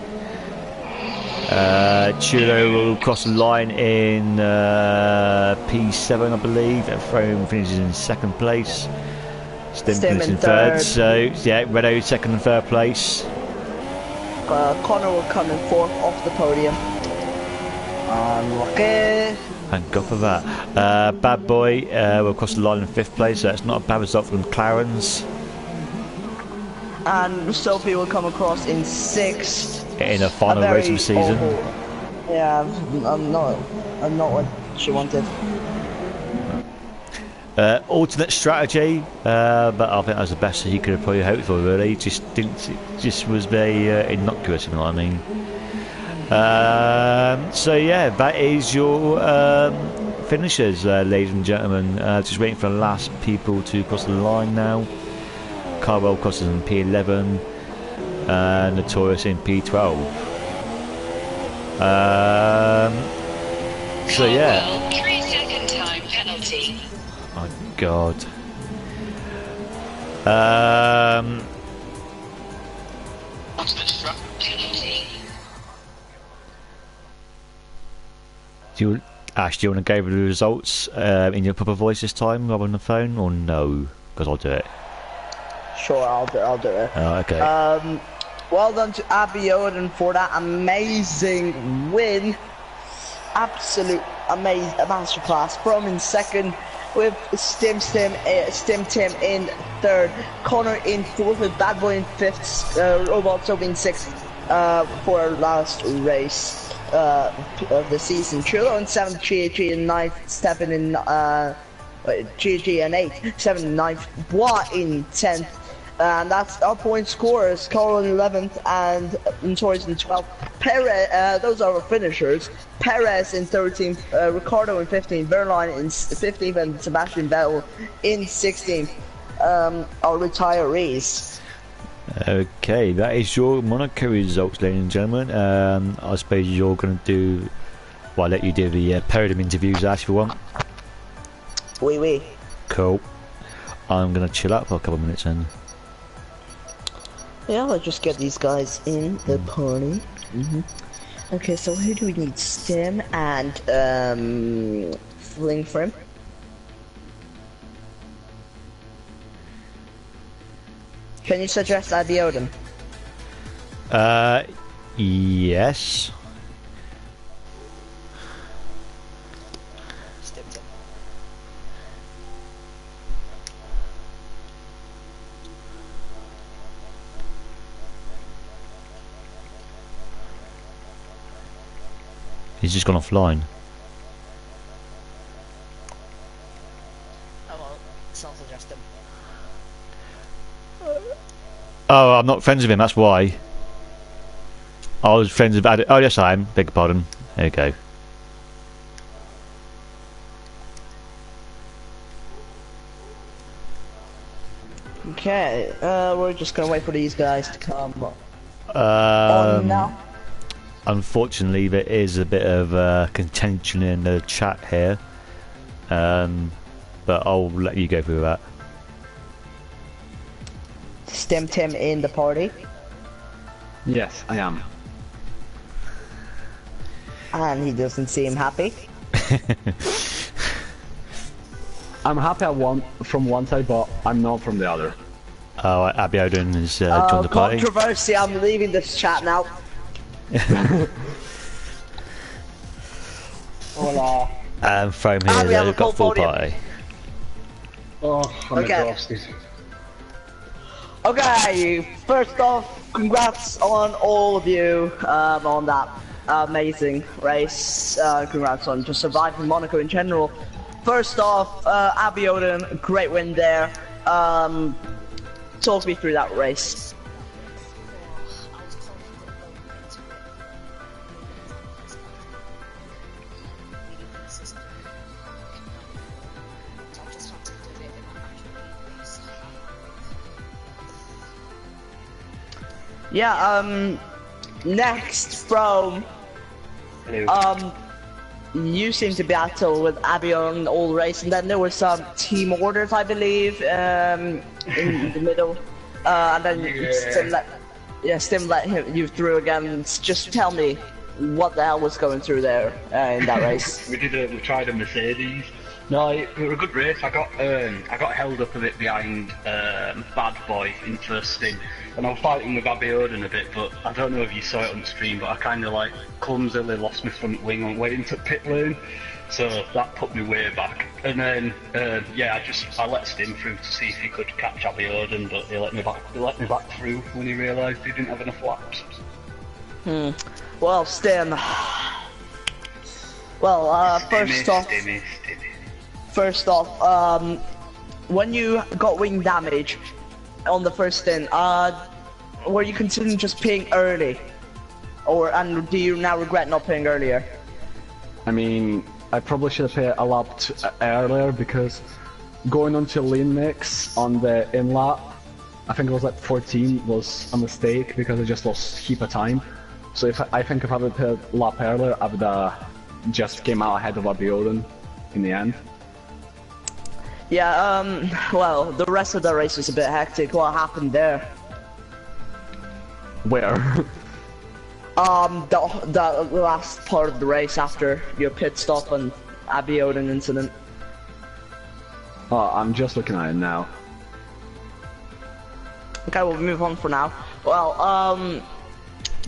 Chulo will cross the line in P7, I believe. And Frome finishes in second place. Stim finishes in third. So, yeah, Renault second and third place. Connor will come in fourth off the podium. Unlucky. Thank God for that. Bad Boy will cross the line in fifth place. So that's not a bad result for the McLarens. And Sophie will come across in sixth. In a final race of the season. Yeah, I'm not what she wanted. Alternate strategy, but I think that was the best that he could have probably hoped for. Really, just was very innocuous, if you know what I mean. So yeah, that is your finishers, ladies and gentlemen. Just waiting for the last people to cross the line now. Carwell crosses in P11. Notorious in P12. So yeah. 3-second time penalty. My God. Penalty. Ash, do you want to go over the results in your proper voice this time rather than the phone, or no? Because I'll do it. Sure, I'll do it. Oh, okay. Well done to Abiodun for that amazing win. Absolute amazing masterclass. From in second with Stim Tim in third, Connor in fourth with Bad Boy in fifth, Robot Soap in sixth for our last race of the season. Chulo in seventh, GG in ninth, Stefan in GG in eighth, 7 in ninth, Bois in 10th. And that's our point scorers. Carl in 11th and Notorious in 12th. Perez, those are our finishers. Perez in 13th, Ricardo in 15th, Verline in 15th, and Sebastian Vettel in 16th. Our retirees. Okay, that is your Monaco results, ladies and gentlemen. I suppose you're going to do... Well, I'll let you do the podium interviews, Ash, if you want. Oui. Cool. I'm going to chill out for a couple of minutes then. Yeah, let's just get these guys in the party. Okay, so who do we need? Stim and Fling for him. Can you suggest Abiodun? Yes. He's just gone offline. Oh well, self-suggest him. Oh, I'm not friends with him, that's why. I was friends with Ad. Oh, yes, I am. Beg your pardon. There you go. Okay, we're just gonna wait for these guys to come on now. Unfortunately, there is a bit of contention in the chat here, but I'll let you go through that. Stemmed him in the party. Yes, I am. And he doesn't seem happy. I'm happy from one side, but I'm not from the other. Oh, Abiodun has joined the party. Controversy, I'm leaving this chat now. Hola. And from here, we have they've a got full podium. party. Oh, I'm exhausted. Okay, first off, congrats on all of you on that amazing race. Congrats on just surviving Monaco in general. First off, Abiodun, great win there. Talk me through that race. Yeah, next from, you seem to battle with Abion all race, and then there were some team orders, I believe, in the middle, and then Stim let you through again. Just tell me what the hell was going through there in that race. We tried a Mercedes. No, it was a good race. I got held up a bit behind Bad Boy in first stint, and I was fighting with Abiodun a bit. But I don't know if you saw it on stream, but I kind of like clumsily lost my front wing on way into pit lane, so that put me way back. And then yeah, I let Stim through to see if he could catch Abiodun, but he let me back through when he realised he didn't have enough laps. Well, Stim. Well, First off, when you got wing damage on the first stint, were you considering just paying early, and do you now regret not paying earlier? I mean, I probably should have paid a lap earlier, because going on to lean mix on the in lap, I think it was like 14, was a mistake because I just lost a heap of time. So I think if I would paid a lap earlier, I would just came out ahead of Abiodun in the end. Yeah, well, the rest of the race was a bit hectic. What happened there? Where? The last part of the race after your pit stop and Abiodun incident. Oh, I'm just looking at it now. Okay, we'll move on for now. Well,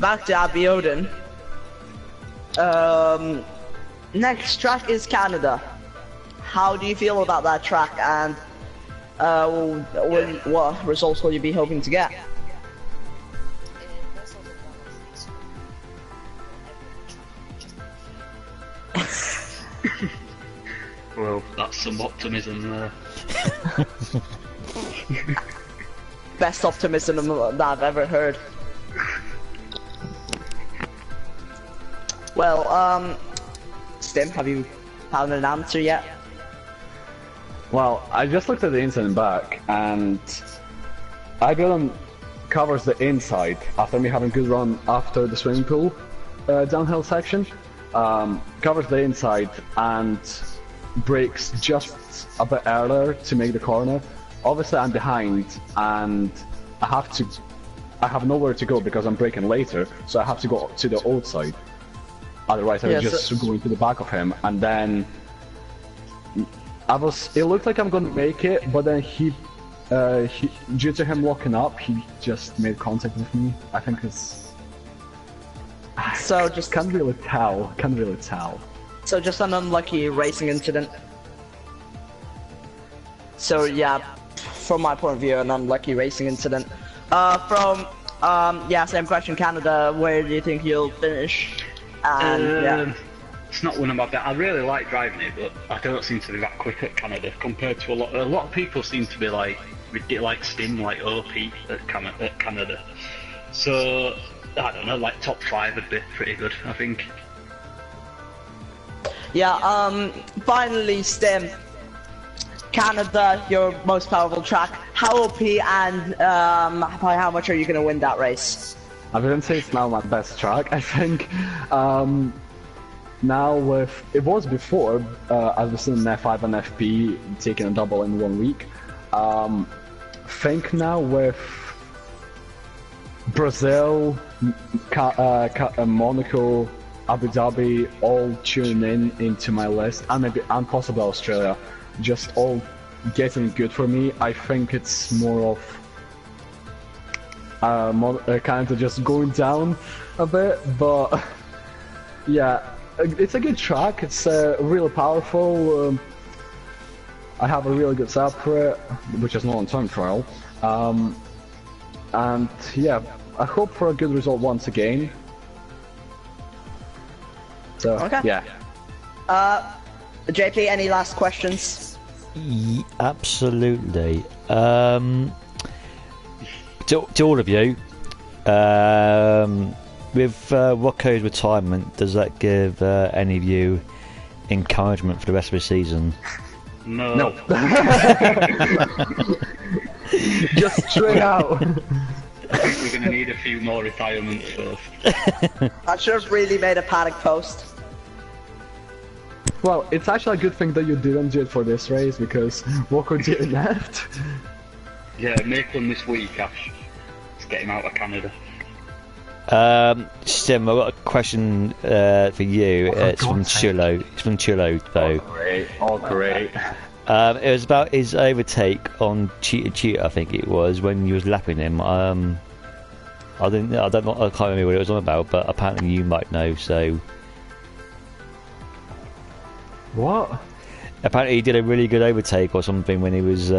back to Abiodun. Next track is Canada. How do you feel about that track, and what results will you be hoping to get? Well, that's some optimism there. Best optimism that I've ever heard. Well, Stim, have you found an answer yet? Well, I just looked at the incident back, and Abiodun covers the inside after me having a good run after the swimming pool downhill section. Covers the inside and brakes just a bit earlier to make the corner. Obviously, I'm behind, and I have nowhere to go because I'm braking later, so I have to go to the outside. Otherwise, I would just go into the back of him, and then it looked like I'm gonna make it, but then he due to him locking up, he just made contact with me. I think it's so just can't really tell. So just an unlucky racing incident. So yeah, from my point of view, an unlucky racing incident. Yeah, same question, Canada. Where do you think you'll finish? And yeah. It's not one of my best. I really like driving it, but I don't seem to be that quick at Canada compared to a lot. A lot of people seem to be like Stim, like OP at Canada. So I don't know, like top 5 would be pretty good, I think. Yeah. Finally, Stim. Canada, your most powerful track. How OP and by how much are you gonna win that race? I wouldn't say it's now my best track. I think now with it was before as we've seen F5 and FP taking a double in 1 week. Think now with Brazil, Monaco, Abu Dhabi all tuning into my list, and possibly Australia, just all getting good for me. I think it's more of kind of just going down a bit, but yeah, it's a good track. It's really powerful. I have a really good setup for it, which is not on time trial. And yeah, I hope for a good result once again. So okay. Yeah. JP, any last questions? Absolutely. To all of you, with Rocco's retirement, does that give any of you encouragement for the rest of the season? No. Just straight out. I think we're going to need a few more retirements first. I should have really made a panic post. Well, it's actually a good thing that you didn't do it for this race, because Walker didn't left. Yeah, make one this week, Ash. Let's get him out of Canada. Sim, I've got a question for you. It's from Chulo. It's from Chulo, though. Oh, great. It was about his overtake on Cheetah, I think it was, when you was lapping him. I can't remember what it was on about, but apparently you might know, so... What? Apparently he did a really good overtake or something when he was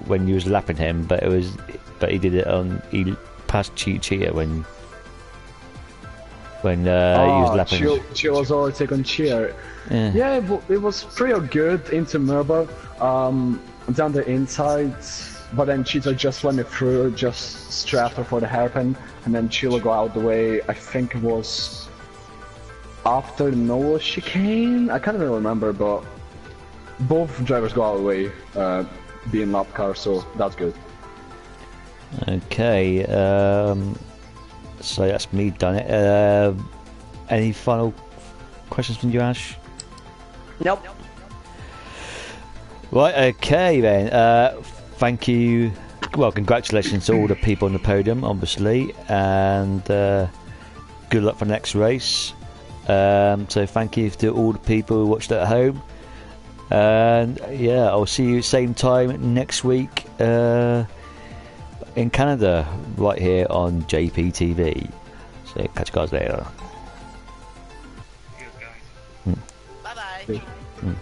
when you was lapping him, but he did it on, he passed Cheetah when he was lapping him. Cheetah's overtake on Cheer. Yeah, it was pretty good into Merber, down the inside, but then Cheetah just went it through, just straight after for the hairpin, and then Cheetah go out the way. I think it was after Noah chicane. I can't even remember, but both drivers go out of the way, being lap car, so that's good. Okay, so that's me done it. Any final questions from you, Ash? Nope. Right, okay then. Thank you. Well, congratulations to all the people on the podium, obviously, and good luck for the next race. So thank you to all the people who watched at home, and yeah, I'll see you same time next week in Canada, right here on JPTV. So catch you guys later. Good guys. Bye bye. Mm.